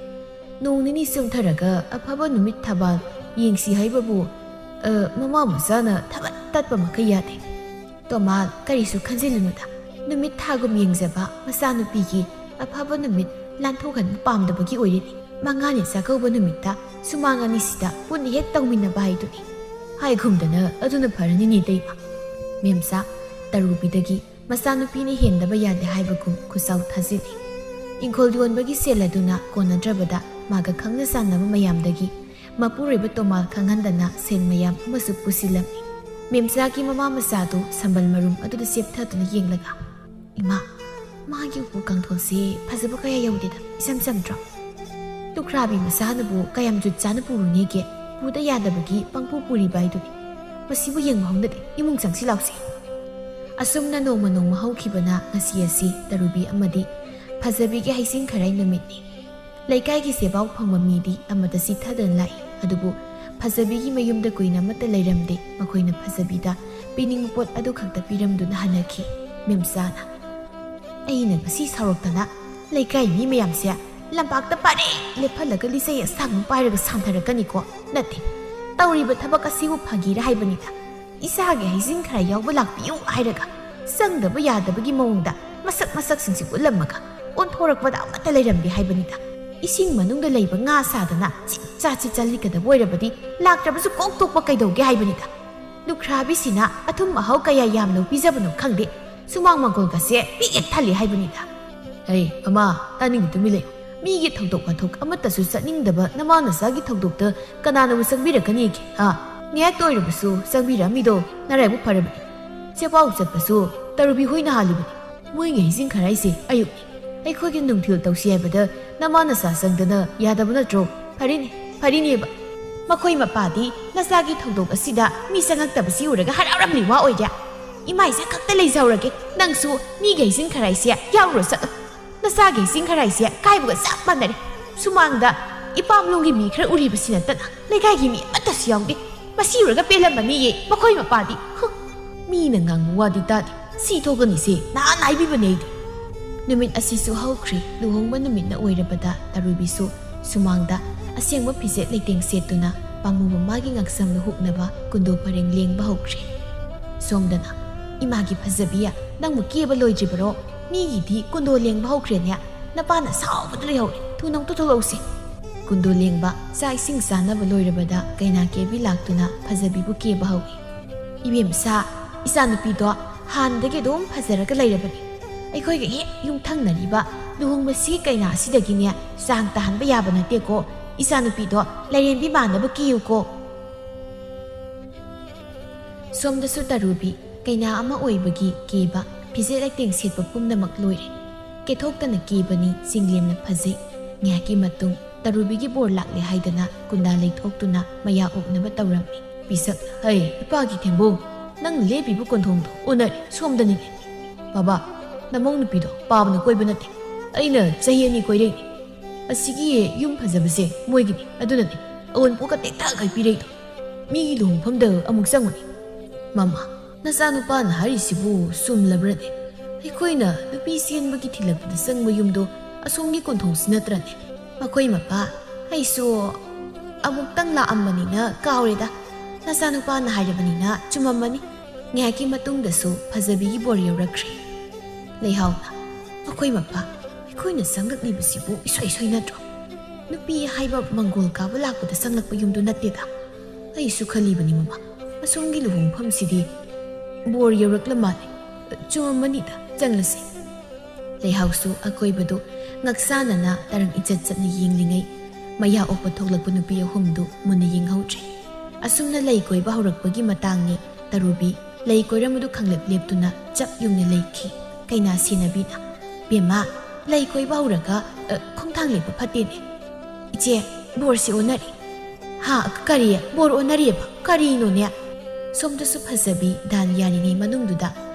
nongnini sumtharaga aphaba numit thabal yengsi haibabu mama musana thabat tatpa makhayade tomal karisu khanjilunuda numit thagum yengjaba masanupigi aphaba numit lanthokhan pamdabagi oirini mangani sakauba numitta sumangani sida pun hek tawminna baiduni hai khumdana aduna pharani ni deima memsa ꯇꯔꯨꯕꯤꯗꯒꯤ ꯃꯆꯥꯅꯨꯄꯤꯅ ꯍꯦꯟꯗꯕ ꯌꯥꯗꯦ ꯍꯥꯏꯕꯒꯨꯝ ꯈꯨꯠꯁꯥꯎ ꯊꯥꯖꯤꯜꯂꯤ꯫ ꯏꯪꯈꯣꯜ ꯌꯣꯟꯕꯒꯤ ꯁꯦꯜ ꯑꯗꯨꯅ ꯀꯣꯟꯅꯗ꯭ꯔꯕꯗ ꯃꯥꯒ ꯈꯪꯅ ꯆꯥꯟꯅꯕ ꯃꯌꯥꯝꯗꯒꯤ ꯃꯄꯨꯔꯣꯏꯕ ꯇꯣꯃꯥꯜ ꯈꯪꯍꯟꯗꯅ ꯁꯦꯜ ꯃꯌꯥꯝ ꯑꯃꯁꯨ ꯄꯨꯁꯤꯜꯂꯝꯃꯤ꯫ ꯃꯦꯝꯆꯥꯒꯤ ꯃꯃꯥ ꯃꯆꯥꯗꯨ ꯁꯝꯕꯜ ꯃꯔꯨꯝ ꯑꯗꯨꯗ ꯆꯦꯞꯊꯗꯨꯅ ꯌꯦꯡꯂꯒ, "ꯏꯃꯥ, ꯃꯥꯒꯤ ꯎꯄꯨ ꯀꯥꯡꯊꯣꯜꯁꯤ ꯐꯖꯕ ꯀꯌꯥ ꯌꯧꯗꯦꯗ, ꯏꯆꯝ ꯆꯝꯗ꯭ꯔꯣ? ꯂꯨꯈ꯭ꯔꯥꯕꯤ ꯃꯆꯥꯅꯕꯨ ꯀꯌꯥꯝ ꯖꯨꯠ ꯆꯥꯅ ꯄꯨꯔꯨꯅꯦꯒꯦ? ꯄꯨꯗ ꯌꯥꯗꯕꯒꯤ ꯄꯪꯄꯨ ꯄꯨꯔꯤꯕ ꯍꯥꯏꯗꯨꯅꯤ꯫ ꯃꯁꯤꯕꯨ ꯌꯦꯡꯕ ꯍꯧꯅꯗꯦ, ꯏꯃꯨꯡ ꯆꯪꯁꯤ ꯂꯥꯎꯁꯤ." ꯑꯁꯨꯝꯅ ꯅꯣꯡꯃ ꯅꯣꯡꯃ ꯍꯧꯈꯤꯕꯅ ꯉꯁꯤ ꯑꯁꯤ ꯇꯔꯨꯕꯤ ꯑꯃꯗꯤ ꯐꯖꯕꯤꯒꯤ ꯍꯩꯁꯤꯡ ꯈꯔꯥꯏ ꯅꯨꯃꯤꯠꯅꯤ꯫ ꯂꯩꯀꯥꯏꯒꯤ ꯁꯦꯕꯥꯎ ꯐꯪꯕ ꯃꯤꯗꯤ ꯑꯃꯗ ꯆꯤꯊꯗꯅ ꯂꯥꯛꯏ, ꯑꯗꯨꯕꯨ ꯐꯖꯕꯤꯒꯤ ꯃꯌꯨꯝꯗ ꯀꯨꯏꯅ ꯑꯃꯠꯇ ꯂꯩꯔꯝꯗꯦ꯫ ꯃꯈꯣꯏꯅ ꯐꯖꯕꯤꯗ ꯄꯤꯅꯤꯡꯕ ꯄꯣꯠ ꯑꯗꯨ ꯈꯛꯇ ꯄꯤꯔꯝꯗꯨꯅ ꯍꯟꯅꯈꯤ꯫ ꯃꯦꯝꯆꯥꯅ, "ꯑꯩꯅ ꯉꯁꯤ ꯁꯥꯎꯔꯛꯇꯅ ꯂꯩꯀꯥꯏ ꯃꯤ ꯃꯌꯥꯝꯁꯦ ꯂꯝꯄꯥꯛꯇ ꯄꯔꯦꯡ ꯂꯦꯞꯍꯜꯂꯒ ꯂꯤꯆꯩ ꯑꯁꯥꯡꯕ ꯄꯥꯏꯔꯒ ꯁꯥꯟꯊꯔꯛꯀꯅꯤꯀꯣ? ꯅꯠꯇꯦ, ꯇꯧꯔꯤꯕ ꯊꯕꯛ ꯑꯁꯤꯕꯨ ꯐꯒꯤꯔ ꯍꯥꯏꯕꯅꯤꯗ꯫ ꯏꯆꯥꯒꯤ ꯍꯩꯁꯤꯡ ꯈꯔ ꯌꯥꯎꯕ ꯂꯥꯛꯄꯤꯌꯨ ꯍꯥꯏꯔꯒ ꯆꯪꯗꯕ ꯌꯥꯗꯕꯒꯤ ꯃꯑꯣꯡꯗ ꯃꯁꯛꯁꯤꯡꯁꯤ ꯎꯠꯂꯝꯃꯒ ꯑꯣꯟꯊꯣꯔꯛꯄꯗ ꯑꯃꯠꯇ ꯂꯩꯔꯝꯗꯦ ꯍꯥꯏꯕꯅꯤꯗ꯫ ꯏꯁꯤꯡ ꯃꯅꯨꯡꯗ ꯂꯩꯕ ꯉꯥ ꯁꯥꯗꯅ ꯆꯤꯠ ꯂꯤꯛꯀꯗꯕ ꯑꯣꯏꯔꯕꯗꯤ ꯂꯥꯛꯇ꯭ꯔꯕꯁꯨ ꯀꯣꯛ ꯇꯣꯛꯄ ꯀꯩꯗꯧꯒꯦ ꯍꯥꯏꯕꯅꯤꯗ꯫ ꯂꯨꯈ꯭ꯔꯥꯕꯤꯁꯤꯅ ꯑꯊꯨꯝ ꯑꯍꯥꯎ ꯀꯌꯥ ꯌꯥꯝꯅ ꯄꯤꯖꯕꯅꯣ ꯈꯪꯗꯦ, ꯁꯨꯃꯥꯡ ꯃꯥꯡꯒꯣꯜꯒꯁꯦ ꯄꯤꯛ ꯊꯜꯂꯤ ꯍꯥꯏꯕꯅꯤꯗ." "ꯍꯩ ꯃꯃꯥ, ꯇꯥꯅꯤꯡ ꯇꯨꯃꯤꯟ ꯂꯩꯌꯨ꯫ ꯃꯤꯒꯤ ꯊꯧꯗꯣꯛ ꯋꯥꯊꯣꯛ ꯑꯃꯠꯇꯁꯨ ꯆꯠꯅꯤꯡꯗꯕ ꯅꯃꯥ ꯅꯆꯥꯒꯤ ꯊꯧꯗꯣꯛꯇ ꯀꯅꯥꯅꯕꯨ ꯆꯪꯕꯤꯔꯛꯀꯅꯤꯒꯦ? ꯉꯥꯏꯍꯥꯛꯇ ꯑꯣꯏꯔꯕꯁꯨ ꯆꯪꯕꯤꯔꯛꯑꯝꯃꯤꯗꯣ ꯅꯔꯥꯏꯕꯛ ꯐꯔꯕꯅꯤ꯫ ꯆꯦꯄꯥꯎ ꯆꯠꯄꯁꯨ ꯇꯔꯨꯕꯤ ꯍꯣꯏꯅ ꯍꯥꯜꯂꯤꯕꯅꯤ꯫ ꯃꯣꯏꯒꯤ ꯍꯩꯁꯤꯡ ꯈꯔꯥꯏꯁꯦ ꯑꯌꯨꯛꯅꯤ, ꯑꯩꯈꯣꯏꯒꯤ ꯅꯨꯡꯊꯤꯜ ꯇꯧꯁꯤ ꯍꯥꯏꯕꯗ ꯅꯃꯥ ꯅꯆꯥ ꯆꯪꯗꯅ ꯌꯥꯗꯕ ꯅꯠꯇ꯭ꯔꯣ? ꯐꯔꯤꯅꯦꯕ꯫ ꯃꯈꯣꯏ ꯃꯄꯥꯗꯤ ꯅꯆꯥꯒꯤ ꯊꯧꯗꯣꯛ ꯑꯁꯤꯗ ꯃꯤ ꯆꯪꯉꯛꯇꯕꯁꯤ ꯎꯔꯒ ꯍꯔꯥꯎꯔꯝꯂꯤ ꯋꯥ ꯑꯣꯏꯔꯦ꯫ ꯏꯃꯥ ꯏꯆꯥ ꯈꯛꯇ ꯂꯩꯖꯍꯧꯔꯒꯦ, ꯅꯪꯁꯨ ꯃꯤꯒꯤ ꯍꯩꯁꯤꯡ ꯈꯔꯥꯏꯁꯦ ꯌꯥꯎꯔꯨꯔ ꯆꯠꯂꯣ꯫ ꯅꯆꯥꯒꯤ ꯍꯩꯁꯤꯡ ꯈꯔꯥꯏꯁꯦ ꯀꯥꯏꯕꯒ ꯆꯞ ꯃꯥꯟꯅꯔꯦ꯫ ꯁꯨꯃꯥꯡꯗ ꯏꯄꯥꯝꯂꯣꯝꯒꯤ ꯃꯤ ꯈꯔ ꯎꯔꯤꯕꯁꯤ ꯅꯠꯇꯅ ꯂꯩꯀꯥꯏꯒꯤ ꯃꯤ ꯑꯃꯠꯇꯁꯨ ꯌꯥꯎꯗꯦ꯫ ꯃꯁꯤ ꯎꯔꯒ ꯄꯦꯜꯂꯝꯃꯅꯤꯌꯦ ꯃꯈꯣꯏ ꯃꯄꯥꯗꯤ꯫ ꯃꯤꯅ ꯉꯥꯡꯕ ꯋꯥꯗꯤ ꯇꯥꯗꯦ, ꯁꯤ ꯊꯣꯛꯀꯅꯤꯁꯦ ꯅꯍꯥꯟ ꯍꯥꯏꯕꯤꯕꯅꯦ ꯑꯩꯗꯤ." ꯅꯨꯃꯤꯠ ꯑꯁꯤꯁꯨ ꯍꯧꯈ꯭ꯔꯤ꯫ ꯂꯨꯍꯣꯡꯕ ꯅꯨꯃꯤꯠꯅ ꯑꯣꯏꯔꯕꯗ ꯇꯔꯨꯕꯤꯁꯨ ꯁꯨꯃꯥꯡꯗ ꯑꯁꯦꯡꯕ ꯐꯤꯖꯦꯠ ꯂꯩꯇꯦꯡ ꯁꯦꯠꯇꯨꯅ ꯄꯥꯝꯃꯨꯕ ꯃꯥꯒꯤ ꯉꯛꯁꯝꯗ ꯍꯨꯛꯅꯕ ꯀꯨꯟꯗꯣ ꯄꯔꯦꯡ ꯂꯦꯡꯕ ꯍꯧꯈ꯭ꯔꯦ꯫ ꯁꯣꯝꯗꯅ, "ꯏꯃꯥꯒꯤ ꯐꯖꯕꯤ, ꯅꯪꯕꯨ ꯀꯦꯕ ꯂꯣꯏꯗ꯭ꯔꯤꯕꯔꯣ? ꯃꯤꯒꯤꯗꯤ ꯀꯨꯟꯗꯣ ꯂꯦꯡꯕ ꯍꯧꯈ꯭ꯔꯦꯅꯦ꯫ ꯅꯄꯥꯅ ꯁꯥꯎꯕꯗ ꯂꯩꯍꯧꯔꯦ, ꯊꯨꯅ ꯑꯃꯨꯛꯇ ꯊꯣꯛꯂꯛꯎꯁꯤ." ꯀꯨꯟꯗꯣ ꯂꯦꯡꯕ, ꯆꯥꯛ ꯏꯁꯤꯡ ꯆꯥꯅꯕ ꯂꯣꯏꯔꯕꯗ ꯀꯩꯅꯥ ꯀꯦꯕꯤ ꯂꯥꯛꯇꯨꯅ ꯐꯖꯕꯤꯕꯨ ꯀꯦꯕ ꯍꯧꯏ꯫ "ꯏꯕꯦꯝꯆꯥ, ꯏꯆꯥꯅꯨꯄꯤꯗꯣ ꯍꯥꯟꯅꯗꯒꯤ ꯑꯗꯨꯝ ꯐꯖꯔꯒ ꯂꯩꯔꯕꯅꯤ꯫ ꯑꯩꯈꯣꯏꯒ ꯍꯦꯛ ꯌꯨꯝꯊꯪꯅꯔꯤꯕ ꯂꯨꯍꯣꯡꯕꯁꯤꯒꯤ ꯀꯩꯅꯥ ꯑꯁꯤꯗꯒꯤꯅꯦ ꯆꯥꯡ ꯇꯥꯍꯟꯕ ꯌꯥꯕ ꯅꯠꯇꯦꯀꯣ꯫ ꯏꯆꯥꯅꯨꯄꯤꯗꯣ ꯂꯩꯔꯦꯟꯕꯤ ꯃꯥꯟꯅꯕ ꯀꯦꯌꯨꯀꯣ." ꯁꯣꯝꯗꯁꯨ ꯇꯔꯨꯕꯤ ꯀꯩꯅꯥ ꯑꯃ ꯑꯣꯏꯕꯒꯤ ꯀꯦꯕ, ꯐꯤꯖꯦꯠ ꯂꯩꯇꯦꯡ ꯁꯦꯠꯄ ꯄꯨꯝꯅꯃꯛ ꯂꯣꯏꯔꯦ꯫ ꯀꯦꯊꯣꯛꯇꯅ ꯀꯦꯕꯅꯤ, ꯆꯤꯡꯂꯦꯝꯅ ꯐꯖꯩ꯫ ꯉꯥꯏꯍꯥꯛꯀꯤ ꯃꯇꯨꯡ ꯇꯔꯨꯕꯤꯒꯤ ꯕꯣꯔ ꯂꯥꯛꯂꯦ ꯍꯥꯏꯗꯅ ꯀꯨꯟꯗꯥ ꯂꯩꯊꯣꯛꯇꯨꯅ ꯃꯌꯥ ꯑꯣꯛꯅꯕ ꯇꯧꯔꯝꯃꯤ꯫ ꯄꯤꯁꯛꯅ, "ꯍꯩ ꯏꯄꯥꯒꯤ ꯊꯦꯝꯕꯨꯡ, ꯅꯪ ꯂꯦꯞꯄꯤꯕ ꯀꯣꯟꯊꯣꯡꯗꯣ ꯑꯣꯟꯅꯔꯦ, ꯁꯣꯝꯗꯅꯤꯅꯦ." "ꯕꯥꯕꯥ, ꯅꯃꯧ ꯅꯨꯄꯤꯗꯣ ꯄꯥꯕꯅ ꯀꯣꯏꯕ ꯅꯠꯇꯦ, ꯑꯩꯅ ꯆꯍꯤ 2 ꯀꯣꯏꯔꯛꯏꯅꯤ꯫ ꯑꯁꯤꯒꯤ ꯌꯨꯝ ꯐꯖꯕꯁꯦ ꯃꯣꯏꯒꯤꯅꯤ, ꯑꯗꯨꯅꯅꯦ ꯑꯑꯣꯟꯄꯣꯠꯀ ꯇꯦꯛꯊꯈꯩ ꯄꯤꯔꯛꯏꯗꯣ꯫ ꯃꯤꯒꯤ ꯂꯨꯍꯣꯡꯐꯝꯗ ꯑꯃꯨꯛ ꯆꯪꯉꯨꯅꯤ." "ꯃꯃꯥ, ꯅꯆꯥꯅꯨꯄꯥꯅ ꯍꯥꯏꯔꯤꯁꯤꯕꯨ ꯆꯨꯝꯂꯕ꯭ꯔꯅꯦ? ꯑꯩꯈꯣꯏꯅ ꯅꯨꯄꯤ ꯆꯦꯟꯕꯒꯤ ꯊꯤꯜꯂꯛꯄꯗ ꯆꯪꯕ ꯌꯨꯝꯗꯣ ꯑꯁꯣꯝꯒꯤ ꯀꯣꯟꯊꯣꯡꯁꯤ ꯅꯠꯇ꯭ꯔꯅꯦ?" "ꯃꯈꯣꯏ ꯃꯄꯥ, ꯑꯩꯁꯨ ꯑꯃꯨꯛꯇꯪ ꯂꯥꯛꯑꯝꯕꯅꯤꯅ ꯀꯥꯎꯔꯦꯗ꯫ ꯅꯆꯥꯅꯨꯄꯥꯅ ꯍꯥꯏꯔꯕꯅꯤꯅ ꯆꯨꯝꯃꯝꯃꯅꯤ." ꯉꯥꯏꯍꯥꯛꯀꯤ ꯃꯇꯨꯡꯗꯁꯨ ꯐꯖꯕꯤꯒꯤ ꯕꯣꯔ ꯌꯧꯔꯛꯈ꯭ꯔꯦ꯫ ꯂꯩꯍꯥꯎꯅ, "ꯃꯈꯣꯏ ꯃꯄꯥ, ꯑꯩꯈꯣꯏꯅ ꯆꯪꯂꯛꯂꯤꯕꯁꯤꯕꯨ ꯏꯁꯣꯏ ꯅꯠꯇ꯭ꯔꯣ? ꯅꯨꯄꯤ ꯍꯥꯏꯕ ꯃꯪꯒꯣꯜ ꯀꯥꯕ ꯂꯥꯛꯄꯗ ꯆꯪꯂꯛꯄ ꯌꯨꯝꯗꯨ ꯅꯠꯇꯦꯗ." "ꯑꯩꯁꯨ ꯈꯜꯂꯤꯕꯅꯤ ꯃꯃꯥ, ꯑꯁꯣꯝꯒꯤ ꯂꯨꯍꯣꯡꯐꯝꯁꯤꯗꯤ ꯕꯣꯔ ꯌꯧꯔꯛꯂ ꯃꯥꯜꯂꯦ꯫ ꯆꯨꯝꯃꯝꯃꯅꯤꯗ, ꯆꯪꯂꯁꯤ." ꯂꯩꯍꯥꯎꯁꯨ ꯑꯀꯣꯏꯕꯗꯨ ꯉꯛꯁꯥꯅꯅ ꯇꯔꯪ ꯏꯆꯠ ꯆꯠꯅ ꯌꯦꯡꯂꯤꯉꯩ ꯃꯌꯥ ꯑꯣꯛꯄ ꯊꯣꯛꯂꯛꯄ ꯅꯨꯄꯤ ꯑꯍꯨꯝꯗꯨ ꯃꯨꯟꯅ ꯌꯦꯡꯍꯧꯗ꯭ꯔꯦ꯫ ꯑꯁꯨꯝꯅ ꯂꯩ ꯀꯣꯏꯕ ꯍꯧꯔꯛꯄꯒꯤ ꯃꯇꯥꯡꯅꯤ꯫ ꯇꯔꯨꯕꯤ ꯂꯩ ꯀꯣꯏꯔꯝꯕꯗꯨ ꯈꯪꯂꯦꯞ ꯂꯦꯞꯇꯨꯅ ꯆꯞ ꯌꯨꯡꯅ ꯂꯩꯈꯤ꯫ ꯀꯩꯅꯥ ꯁꯦꯟꯅꯕꯤꯅ, "ꯕꯦꯝꯃ, ꯂꯩ ꯀꯣꯏꯕ ꯍꯧꯔꯒ ꯈꯣꯡꯊꯥꯡ ꯂꯦꯞꯄ ꯐꯠꯇꯦꯅꯦ꯫ ꯏꯆꯦ, ꯕꯣꯔꯁꯤ ꯑꯣꯟꯅꯔꯤ." "ꯀꯔꯤ ꯕꯣꯔ ꯑꯣꯟꯅꯔꯤꯑꯕ? ꯀꯔꯤꯅꯣꯅꯦ?" ꯁꯣꯝꯗꯁꯨ ꯐꯖꯕꯤ ꯗꯥꯟ ꯌꯥꯔꯤꯉꯩ ꯃꯅꯨꯡꯗꯨꯗ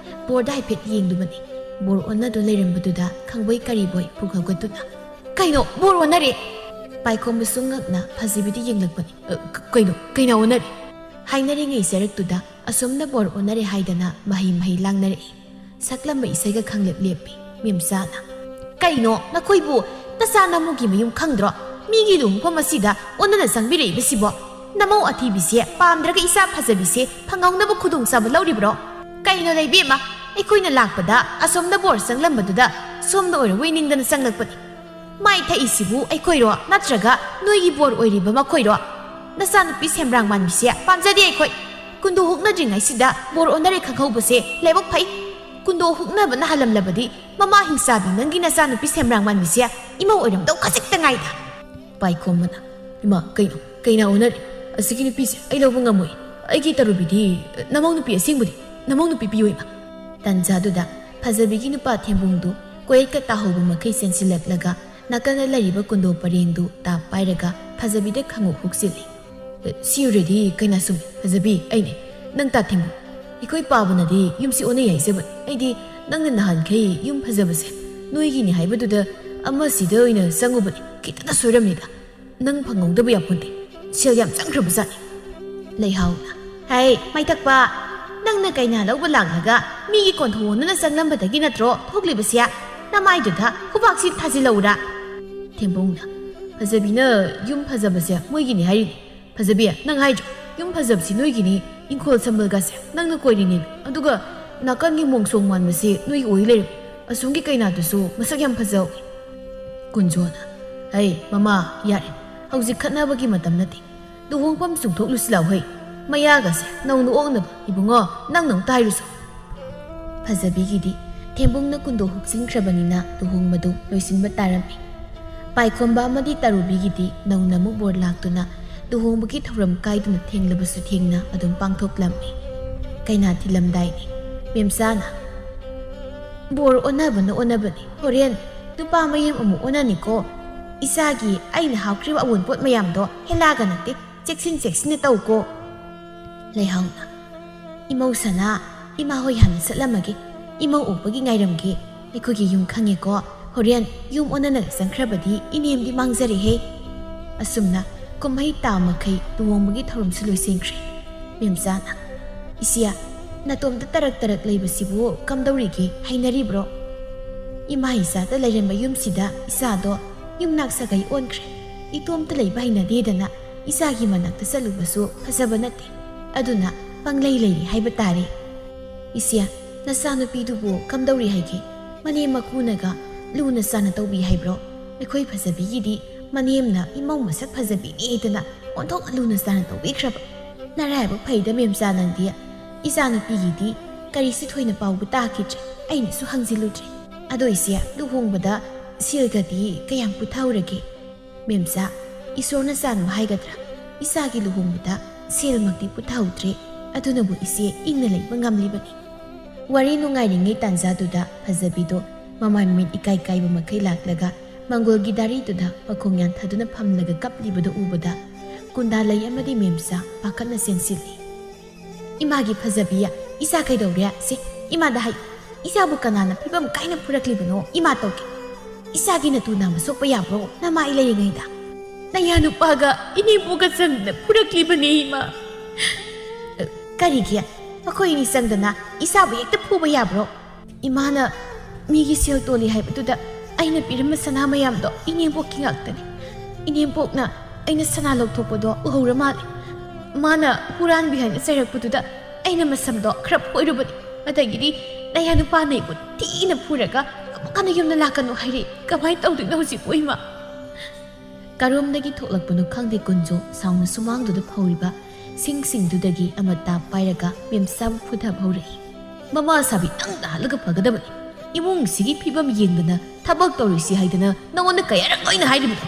ꯕꯣꯔꯗ ꯍꯥꯏꯐꯦꯠ ꯌꯦꯡꯂꯨꯕꯅꯤ꯫ ꯕꯣꯔ ꯑꯣꯟꯅꯗꯨ ꯂꯩꯔꯝꯕꯗꯨꯗ ꯈꯪꯕꯣꯏ ꯀꯔꯤꯕꯣꯏ ꯄꯨꯛ ꯍꯧꯒꯠꯇꯨꯅ, "ꯀꯩꯅꯣ ꯕꯣꯔ ꯑꯣꯟꯅꯔꯦ?" ꯄꯥꯏꯈꯣꯝꯕꯁꯨ ꯉꯛꯅ ꯐꯖꯕꯤꯗ ꯌꯦꯡꯂꯛꯄꯅꯤ꯫ "ꯀꯩꯅꯣ ꯀꯩꯅꯥ ꯑꯣꯟꯅꯔꯦ?" ꯍꯥꯏꯅꯔꯤꯉꯩ ꯆꯔꯛꯇꯨꯗ ꯑꯁꯣꯝꯅ ꯕꯣꯔ ꯑꯣꯟꯅꯔꯦ ꯍꯥꯏꯗꯅ ꯃꯍꯩ ꯂꯥꯡꯅꯔꯛꯏ꯫ ꯁꯛꯂꯝꯕ ꯏꯁꯩꯒ ꯈꯪꯂꯦꯞ ꯂꯦꯞꯄꯤ꯫ ꯃꯦꯝꯆꯥꯅ, "ꯀꯩꯅꯣ ꯅꯈꯣꯏꯕꯨ ꯅꯆꯥ ꯅꯃꯨꯒꯤ ꯃꯌꯨꯝ ꯈꯪꯗ꯭ꯔꯣ? ꯃꯤꯒꯤ ꯂꯨꯍꯣꯡꯐꯝ ꯑꯁꯤꯗ ꯑꯣꯟꯅꯅ ꯆꯪꯕꯤꯔꯛꯏꯕꯁꯤꯕꯣ? ꯅꯃꯧ ꯑꯊꯤꯕꯤꯁꯦ ꯄꯥꯝꯗ꯭ꯔꯒ ꯏꯆꯥ ꯐꯖꯕꯤꯁꯦ ꯐꯪꯍꯧꯅꯕ ꯈꯨꯗꯣꯡꯆꯥꯕ ꯂꯧꯔꯤꯕ꯭ꯔꯣ? ꯀꯩꯅꯣ ꯂꯩꯕꯦꯝꯃ, ꯑꯩꯈꯣꯏꯅ ꯂꯥꯛꯄꯗ ꯑꯁꯣꯝꯗ ꯕꯣꯔ ꯆꯪꯂꯝꯕꯗꯨꯗ ꯁꯣꯝꯗ ꯑꯣꯏꯔꯕꯣꯏ ꯅꯤꯡꯗꯅ ꯆꯪꯂꯛꯄꯅꯤ꯫ ꯃꯥꯏ ꯊꯛꯏꯁꯤꯕꯨ ꯑꯩꯈꯣꯏꯔꯣ ꯅꯠꯇ꯭ꯔꯒ ꯅꯣꯏꯒꯤ ꯕꯣꯔ ꯑꯣꯏꯔꯤꯕ ꯃꯈꯣꯏꯔꯣ? ꯅꯆꯥꯅꯨꯄꯤ ꯁꯦꯝꯕ꯭ꯔꯥꯡ ꯃꯥꯟꯕꯤꯁꯦ ꯄꯥꯝꯖꯗꯦ ꯑꯩꯈꯣꯏ꯫ ꯀꯨꯟꯗꯣ ꯍꯨꯛꯅꯗ꯭ꯔꯤꯉꯩꯁꯤꯗ ꯕꯣꯔ ꯑꯣꯟꯅꯔꯦ ꯈꯪꯍꯧꯕꯁꯦ ꯂꯥꯏꯕꯛ ꯐꯩ꯫ ꯀꯨꯟꯗꯣ ꯍꯨꯛꯅꯕꯅ ꯍꯥꯜꯂꯝꯂꯕꯗꯤ ꯃꯃꯥ ꯍꯤꯡꯁꯥꯕꯤ ꯅꯪꯒꯤ ꯅꯆꯥꯅꯨꯄꯤ ꯁꯦꯝꯔꯥꯡ ꯃꯥꯟꯕꯤꯁꯦ ꯏꯃꯧ ꯑꯣꯏꯔꯝꯗꯧ ꯈꯖꯤꯛꯇ ꯉꯥꯏꯗ ꯄꯥꯏꯈꯣꯝꯕꯅ ꯏꯃꯥ ꯀꯩꯅ ꯎꯅꯔꯤ ꯑꯁꯤꯒꯤ ꯅꯨꯄꯤꯁꯦ ꯑꯩ ꯂꯧꯕ ꯉꯝꯃꯣꯏ ꯑꯩꯒꯤ ꯇꯔꯨꯕꯤꯗꯤ ꯅꯃꯧ ꯅꯨꯄꯤ ꯑꯁꯦꯡꯕꯗꯤ ꯅꯃꯧ ꯅꯨꯄꯤ ꯄꯤꯌꯣ ꯏꯃꯥ ꯇꯟꯖꯥꯗꯨꯗ ꯐꯖꯕꯤꯒꯤ ꯅꯨꯄꯥ ꯊꯦꯝꯕꯨꯡꯗꯨ ꯀꯣꯌꯦꯠꯀ ꯇꯥꯍꯧꯕ ꯃꯈꯩ ꯆꯦꯟꯁꯤꯜꯂꯛꯂꯒ ꯅꯥꯀꯟꯗ ꯂꯩꯔꯤꯕ ꯀꯨꯟꯗꯣ ꯄꯔꯦꯡꯗꯨ ꯇꯥꯞ ꯄꯥꯏꯔꯒ ꯐꯖꯕꯤꯗ ꯈꯪꯉꯨꯛ ꯍꯨꯛꯆꯤꯜꯂꯤ ꯁꯤꯌꯨꯔꯦꯗꯤ ꯀꯩꯅꯥ ꯁꯨꯝꯃꯤ ꯐꯖꯕꯤ ꯑꯩꯅꯦ ꯅꯪ ꯇꯥ ꯊꯦꯝꯕꯨꯡ ꯑꯩꯈꯣꯏ ꯄꯥꯕꯅꯗꯤ ꯌꯨꯝꯁꯤ ꯑꯣꯟꯅꯩ ꯍꯥꯏꯖꯕꯅꯤ ꯑꯩꯗꯤ ꯅꯪꯅ ꯅꯍꯥꯟꯈꯩ ꯌꯨꯝ ꯐꯖꯕꯁꯦ ꯅꯣꯏꯒꯤꯅꯤ ꯍꯥꯏꯕꯗꯨꯗ ꯑꯃꯁꯤꯗ ꯑꯣꯏꯅ ꯆꯪꯉꯨꯕꯅꯤ ꯈꯤꯇꯪ ꯁꯣꯏꯔꯝꯅꯤꯗ ꯅꯪ ꯐꯪꯍꯧꯗꯕ ꯌꯥꯄꯣꯟꯇꯦ ꯁꯦꯜ ꯌꯥꯝ ꯆꯪꯈ꯭ꯔꯕꯖꯥꯠꯅꯤ ꯂꯩꯍꯥꯎꯅ ꯍꯩ ꯃꯥꯏꯊꯛꯄ ꯅꯪꯅ ꯀꯩꯅꯥ ꯂꯧꯕ ꯂꯥꯛꯂꯒ ꯃꯤꯒꯤ ꯀꯣꯟꯊꯣꯡꯅꯅ ꯆꯪꯂꯝꯕꯗꯒꯤ ꯅꯠꯇ꯭ꯔꯣ ꯊꯣꯛꯂꯤꯕꯁꯦ ꯅꯃꯥꯏꯗꯨꯗ ꯈꯨꯕꯥꯛꯁꯤ ꯊꯥꯖꯤꯜꯂꯧꯔꯥ ꯊꯦꯝꯕꯨꯡꯅ ꯐꯖꯕꯤꯅ ꯌꯨꯝ ꯐꯖꯕꯁꯦ ꯃꯣꯏꯒꯤꯅꯤ ꯍꯥꯏꯔꯤꯅꯤ ꯐꯖꯕꯤ ꯅꯪ ꯍꯥꯏꯗ꯭ꯔꯣ ꯌꯨꯝ ꯐꯖꯕꯁꯤ ꯅꯣꯏꯒꯤꯅꯤ ꯏꯪꯈꯣꯜ ꯁꯝꯕꯜꯒꯁꯦ ꯅꯪꯅ ꯀꯣꯏꯔꯤꯅꯦ ꯑꯗꯨꯒ ꯅꯥꯀꯟꯒꯤ ꯃꯣꯡꯁꯣꯡ ꯃꯥꯟꯕꯁꯤ ꯅꯣꯏꯒꯤ ꯑꯣꯏ ꯂꯩꯔꯝꯃꯤ ꯑꯁꯣꯝꯒꯤ ꯀꯩꯅꯥꯗꯨꯁꯨ ꯃꯁꯛ ꯌꯥꯝ ꯐꯖꯍꯧꯏ ꯀꯨꯟꯖꯣꯅ ꯍꯩ ꯃꯃꯥ ꯌꯥꯔꯦ ꯍꯧꯖꯤꯛ ꯈꯠꯅꯕꯒꯤ ꯃꯇꯝ ꯅꯠꯇꯦ ꯂꯨꯍꯣꯡꯐꯝ ꯆꯨꯝꯊꯣꯛꯂꯨꯁꯤ ꯂꯥꯎ ꯍꯩ ꯃꯌꯥꯒꯁꯦ ꯅꯧꯅ ꯑꯣꯛꯅꯕ ꯏꯕꯨꯡꯉꯣ ꯅꯪ ꯇꯥꯏꯔꯨꯁꯨ ꯐꯖꯕꯤꯒꯤꯗꯤ ꯊꯦꯝꯕꯨꯡꯅ ꯀꯨꯟꯗꯣ ꯍꯨꯛꯆꯤꯟꯈ꯭ꯔꯕꯅꯤꯅ ꯂꯨꯍꯣꯡꯕꯗꯨ ꯂꯣꯏꯁꯤꯟꯕ ꯇꯥꯔꯝꯃꯤ ꯄꯥꯏꯈꯣꯝꯕ ꯑꯃꯗꯤ ꯇꯔꯨꯕꯤꯒꯤꯗꯤ ꯅꯧꯅ ꯑꯃꯨꯛ ꯕꯣꯔ ꯂꯥꯛꯇꯨꯅ ꯂꯨꯍꯣꯡꯕꯒꯤ ꯊꯧꯔꯝ ꯀꯥꯏꯗꯨꯅ ꯊꯦꯡꯂꯕꯁꯨ ꯊꯦꯡꯅ ꯑꯗꯨꯝ ꯄꯥꯡꯊꯣꯛꯂꯝꯃꯤ ꯀꯩꯅꯥ ꯊꯤꯜꯂꯝꯗꯥꯏꯅꯤ ꯃꯦꯝꯆꯥꯅ ꯕꯣꯔ ꯑꯣꯟꯅꯕꯅꯤ ꯍꯣꯔꯦꯟ ꯅꯨꯄꯥ ꯃꯌꯨꯝ ꯑꯃꯨꯛ ꯑꯣꯟꯅꯅꯤꯀꯣ ꯏꯆꯥꯒꯤ ꯑꯩꯅ ꯍꯥꯞꯈ꯭ꯔꯤꯕ ꯑꯋꯨꯟꯄꯣꯠ ꯃꯌꯥꯝꯗꯣ ꯍꯦꯜꯂꯥꯒ ꯅꯠꯇꯦ ꯆꯦꯛꯁꯤꯟꯅ ꯇꯧꯀꯣ ꯂꯩꯍꯥꯎꯅ ꯏꯃꯧ ꯁꯅꯥ ꯏꯃꯥ ꯍꯣꯏ ꯍꯥꯟꯅ ꯆꯠꯂꯝꯃꯒꯦ ꯏꯃꯧ ꯑꯣꯛꯄꯒꯤ ꯉꯥꯏꯔꯝꯒꯦ ꯑꯩꯈꯣꯏꯒꯤ ꯌꯨꯝ ꯈꯪꯉꯦꯀꯣ ꯍꯣꯔꯦꯟ ꯌꯨꯝ ꯑꯣꯟꯅꯅ ꯆꯪꯈ꯭ꯔꯕꯗꯤ ꯏꯅꯦꯝꯗꯤ ꯃꯥꯡꯖꯔꯦꯍꯦ ꯑꯁꯨꯝꯅ ꯀꯨꯝꯍꯩ ꯇꯥ ꯃꯈꯩ ꯂꯨꯍꯣꯡꯕꯒꯤ ꯊꯧꯔꯝꯁꯨ ꯂꯣꯏꯁꯤꯟꯈ꯭ꯔꯦ ꯃꯦꯝꯆꯥꯅ ꯏꯆꯦ ꯅꯇꯣꯝꯇ ꯇꯔꯛ ꯂꯩꯕꯁꯤꯕꯨ ꯀꯝꯗꯧꯔꯤꯒꯦ ꯍꯩꯅꯔꯤꯕ꯭ꯔꯣ ꯏꯃꯥ ꯏꯆꯥꯗ ꯂꯩꯔꯝꯕ ꯌꯨꯝꯁꯤꯗ ꯏꯆꯥꯗꯣ ꯌꯨꯝꯅꯥꯛ ꯁꯥꯒꯩ ꯑꯣꯟꯈ꯭ꯔꯦ ꯏꯇꯣꯝꯇ ꯂꯩꯕ ꯍꯩꯅꯗꯦꯗꯅ ꯏꯆꯥꯒꯤ ꯃꯅꯥꯛꯇ ꯆꯠꯂꯨꯕꯁꯨ ꯐꯖꯕ ꯅꯠꯇꯦ ꯑꯗꯨꯅ ꯄꯪꯂꯩ ꯂꯩꯔꯤ ꯍꯥꯏꯕ ꯇꯥꯔꯦ ꯏꯆꯦ ꯅꯆꯥꯅꯨꯄꯤꯗꯨꯕꯨ ꯀꯝꯗꯧꯔꯤ ꯍꯥꯏꯒꯦ ꯃꯅꯦꯝ ꯃꯀꯨꯅꯒ ꯂꯨꯅ ꯆꯥꯅ ꯇꯧꯕꯤ ꯍꯥꯏꯕ꯭ꯔꯣ ꯑꯩꯈꯣꯏ ꯐꯖꯕꯤꯒꯤꯗꯤ ꯃꯅꯦꯝꯅ ꯏꯃꯧ ꯃꯁꯛ ꯐꯖꯕꯤꯅꯦꯗꯅ ꯑꯣꯟꯊꯣꯛꯅ ꯂꯨꯅ ꯆꯥꯅ ꯇꯧꯕꯤꯈ꯭ꯔꯕ ꯅꯔꯥꯏꯕꯛ ꯐꯩꯗ ꯃꯦꯝꯆꯥ ꯅꯪꯗꯤ ꯏꯆꯥꯅꯨꯄꯤꯒꯤꯗꯤ ꯀꯔꯤꯁꯨ ꯊꯣꯏꯅ ꯄꯥꯎꯕ ꯇꯥꯈꯤꯗ꯭ꯔꯦ ꯑꯩꯅꯁꯨ ꯍꯪꯖꯤꯜꯂꯨꯗ꯭ꯔꯦ ꯑꯗꯣ ꯏꯆꯦ ꯂꯨꯍꯣꯡꯕꯗ ꯁꯤꯜꯒꯗꯤ ꯀꯌꯥꯝ ꯄꯨꯊꯍꯧꯔꯒꯦ ꯃꯦꯝꯆꯥ ꯏꯁꯣꯔꯅ ꯆꯥꯟꯕ ꯍꯥꯏꯒꯗ꯭ꯔꯥ ꯏꯆꯥꯒꯤ ꯂꯨꯍꯣꯡꯕꯗ ꯁꯦꯜꯃꯛꯇꯤ ꯄꯨꯊꯍꯧꯗ꯭ꯔꯦ ꯑꯗꯨꯅꯕꯨ ꯏꯆꯦ ꯏꯪꯅ ꯂꯩꯕ ꯉꯝꯂꯤꯕꯅꯤ ꯋꯥꯔꯤ ꯅꯨꯡꯉꯥꯏꯔꯤꯉꯩ ꯇꯥꯟꯖꯥꯗꯨꯗ ꯐꯖꯕꯤꯗꯣ ꯃꯃꯥꯏ ꯃꯃꯤꯠ ꯏꯀꯥꯏ ꯀꯥꯏꯕ ꯃꯈꯩ ꯂꯥꯛꯂꯒ ꯃꯪꯒꯣꯜꯒꯤ ꯗꯥꯔꯤꯗꯨꯗ ꯃꯈꯣꯡ ꯌꯥꯟꯊꯗꯨꯅ ꯐꯝꯂꯒ ꯀꯞꯂꯤꯕꯗꯨ ꯎꯕꯗ ꯀꯨꯟꯗꯥꯂꯩ ꯑꯃꯗꯤ ꯃꯦꯝꯆꯥ ꯄꯥꯈꯠꯅ ꯆꯦꯟꯁꯤꯜꯂꯤ ꯏꯃꯥꯒꯤ ꯐꯖꯕꯤꯌꯥ ꯏꯆꯥ ꯀꯩꯗꯧꯔꯦ ꯁꯤ ꯏꯃꯥꯗ ꯍꯥꯏ ꯏꯆꯥꯕꯨ ꯀꯅꯥꯅ ꯐꯤꯕꯝ ꯀꯥꯏꯅ ꯐꯨꯔꯛꯂꯤꯕꯅꯣ ꯏꯃꯥ ꯇꯧꯒꯦ ꯏꯆꯥꯒꯤ ꯅꯇꯨ ꯅꯥꯝꯃ ꯁꯣꯛꯄ ꯌꯥꯕ꯭ꯔꯣ ꯅꯃꯥꯏ ꯂꯩꯔꯤꯉꯩꯗ ꯅꯌꯥ ꯅꯨꯄꯥꯒ ꯏꯅꯦꯝꯄꯣꯛꯒ ꯆꯪꯗꯅ ꯐꯨꯔꯛꯂꯤꯕꯅꯤ ꯏꯃꯥ ꯀꯔꯤꯒꯤ ꯃꯈꯣꯏꯅꯤ ꯆꯪꯗꯅ ꯏꯆꯥꯕꯨ ꯍꯦꯛꯇ ꯐꯨꯕ ꯌꯥꯕ꯭ꯔꯣ ꯏꯃꯥꯅ ꯃꯤꯒꯤ ꯁꯦꯜ ꯇꯣꯜꯂꯤ ꯍꯥꯏꯕꯗꯨꯗ ꯑꯩꯅ ꯄꯤꯔꯝꯕ ꯁꯅꯥ ꯃꯌꯥꯝꯗꯣ ꯏꯅꯦꯝꯄꯣꯛꯀꯤ ꯉꯥꯛꯇꯅꯤ ꯏꯅꯦꯝꯄꯣꯛꯅ ꯑꯩꯅ ꯁꯅꯥ ꯂꯧꯊꯣꯛꯄꯗꯣ ꯎꯍꯧꯔ ꯃꯥꯜꯂꯦ ꯃꯥꯅ ꯍꯨꯔꯥꯟꯕꯤ ꯍꯥꯏꯅ ꯆꯩꯔꯛꯄꯗꯨꯗ ꯑꯩꯅ ꯃꯁꯝꯗꯣ ꯈꯔ ꯐꯣꯏꯔꯨꯕꯅꯤ ꯑꯗꯒꯤꯗꯤ ꯅꯌꯥ ꯅꯨꯄꯥꯅ ꯑꯩꯕꯨ ꯊꯤꯅ ꯐꯨꯔꯒ ꯑꯃꯨꯛ ꯍꯟꯅ ꯌꯨꯝꯗ ꯂꯥꯛꯀꯅꯨ ꯍꯥꯏꯔꯤ ꯀꯃꯥꯏꯅ ꯇꯧꯗꯣꯏꯅꯣ ꯍꯧꯖꯤꯛꯄꯨ ꯏꯃꯥ ꯀꯔꯣꯝꯗꯒꯤ ꯊꯣꯛꯂꯛꯄꯅꯣ ꯈꯪꯗꯦ ꯀꯨꯟꯖꯣ ꯁꯥꯎꯅ ꯁꯨꯃꯥꯡꯗꯨꯗ ꯐꯧꯔꯤꯕ ꯁꯤꯡꯗꯨꯗꯒꯤ ꯑꯃꯇ ꯄꯥꯏꯔꯒ ꯃꯦꯝꯆꯥꯕꯨ ꯐꯨꯊꯕ ꯍꯧꯔꯛꯏ ꯃꯃꯥ ꯁꯥꯕꯤ ꯅꯪꯅ ꯍꯜꯂꯒ ꯐꯒꯗꯕꯅꯤ ꯏꯃꯨꯡꯁꯤꯒꯤ ꯐꯤꯕꯝ ꯌꯦꯡꯗꯅ ꯊꯕꯛ ꯇꯧꯔꯤꯁꯤ ꯍꯥꯏꯗꯅ ꯅꯉꯣꯟꯗ ꯀꯌꯥꯔꯛ ꯂꯣꯏꯅ ꯍꯥꯏꯔꯤꯕꯗꯣ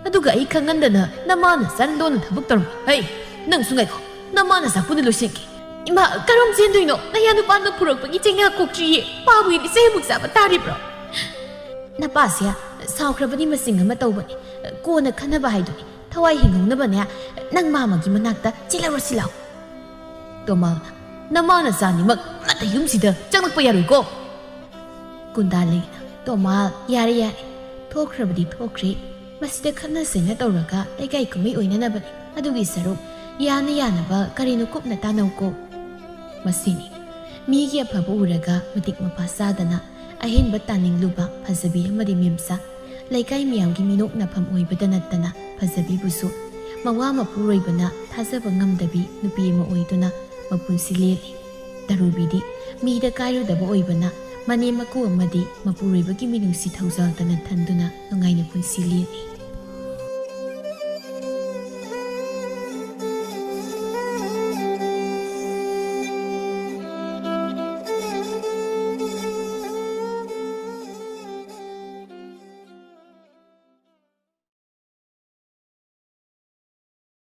ꯑꯗꯨꯒ ꯑꯩ ꯈꯪꯍꯟꯗꯅ ꯅꯃꯥꯅ ꯆꯟꯗꯣꯟꯅ ꯊꯕꯛ ꯇꯧꯔꯝꯃꯤ ꯍꯩ ꯅꯪꯁꯨ ꯉꯥꯏꯈꯣ ꯅꯃꯥꯅ ꯆꯥꯛꯄꯨꯅ ꯂꯣꯏꯁꯤꯟꯈꯤ ꯏꯃꯥ ꯀꯔꯝ ꯆꯦꯟꯗꯣꯏꯅꯣ ꯅꯌꯥ ꯅꯨꯄꯥꯅ ꯐꯨꯔꯛꯄꯒꯤ ꯆꯩꯅꯥ ꯀꯣꯛꯇ꯭ꯔꯤꯌꯦ ꯄꯥꯕꯨꯒꯤꯗꯤ ꯆꯩꯃꯨꯛ ꯆꯥꯕ ꯇꯥꯔꯤꯕ꯭ꯔꯣ ꯅꯄꯥꯁꯦ ꯁꯥꯎꯈ꯭ꯔꯕꯗꯤ ꯃꯆꯤꯡ ꯑꯃ ꯇꯧꯕꯅꯤ ꯀꯣꯟꯅ ꯈꯟꯅꯕ ꯍꯥꯏꯗꯨꯅꯤ ꯊꯋꯥꯏ ꯍꯤꯡꯍꯧꯅꯕꯅꯦ ꯅꯪ ꯃꯥꯃꯒꯤ ꯃꯅꯥꯛꯇ ꯆꯦꯜꯂꯧꯔꯁꯤ ꯂꯥꯎ ꯇꯣꯃꯥꯜꯅ ꯅꯃꯥꯅ ꯆꯥꯅꯤꯃꯛ ꯑꯃꯠꯇ ꯌꯨꯝꯁꯤꯗ ꯆꯪꯂꯛꯄ ꯌꯥꯔꯣꯏꯀꯣ ꯀꯨꯟꯗꯥꯂꯩꯅ ꯇꯣꯃꯥꯜ ꯌꯥꯔꯦ ꯊꯣꯛꯈ꯭ꯔꯕꯗꯤ ꯊꯣꯛꯈ꯭ꯔꯦ ꯃꯁꯤꯗ ꯈꯠꯅ ꯆꯩꯅ ꯇꯧꯔꯒ ꯂꯩꯀꯥꯏ ꯀꯨꯝꯍꯩ ꯑꯣꯏꯅꯅꯕꯅꯤ ꯑꯗꯨꯒꯤ ꯁꯔꯨꯛ ꯌꯥꯅꯕ ꯀꯔꯤꯅꯣ ꯀꯨꯞꯅ ꯇꯥꯅꯧꯀꯣ ꯃꯁꯤꯅꯤ ꯃꯤꯒꯤ ꯑꯐꯕ ꯎꯔꯒ ꯃꯇꯤꯛ ꯃꯄꯥ ꯆꯥꯗꯅ ꯑꯍꯦꯟꯕ ꯇꯥꯅꯤꯡꯂꯨꯕ ꯐꯖꯕꯤ ꯑꯃꯗꯤ ꯃꯦꯝꯆꯥ ꯂꯩꯀꯥꯏ ꯃꯤꯌꯥꯝꯒꯤ ꯃꯤꯅꯣꯛꯅꯐꯝ ꯑꯣꯏꯕꯗ ꯅꯠꯇꯅ ꯐꯖꯕꯤꯕꯨꯁꯨ ꯃꯋꯥ ꯃꯄꯨꯔꯣꯏꯕꯅ ꯊꯥꯖꯕ ꯉꯝꯗꯕꯤ ꯅꯨꯄꯤ ꯑꯃ ꯑꯣꯏꯗꯨꯅ ꯃꯄꯨꯟꯁꯤ ꯂꯦꯜꯂꯤ ꯇꯔꯨꯕꯤꯗꯤ ꯃꯤꯗ ꯀꯥꯏꯔꯨꯗꯕ ꯑꯣꯏꯕꯅ ꯃꯅꯦꯝ ꯃꯀꯨ ꯑꯃꯗꯤ ꯃꯄꯨꯔꯣꯏꯕꯒꯤ ꯃꯤꯅꯨꯡꯁꯤ ꯊꯧꯖꯥꯜꯇꯅ ꯊꯟꯗꯨꯅ ꯅꯨꯡꯉꯥꯏꯅ ꯄꯨꯟꯁꯤ ꯂꯦꯜꯂꯤ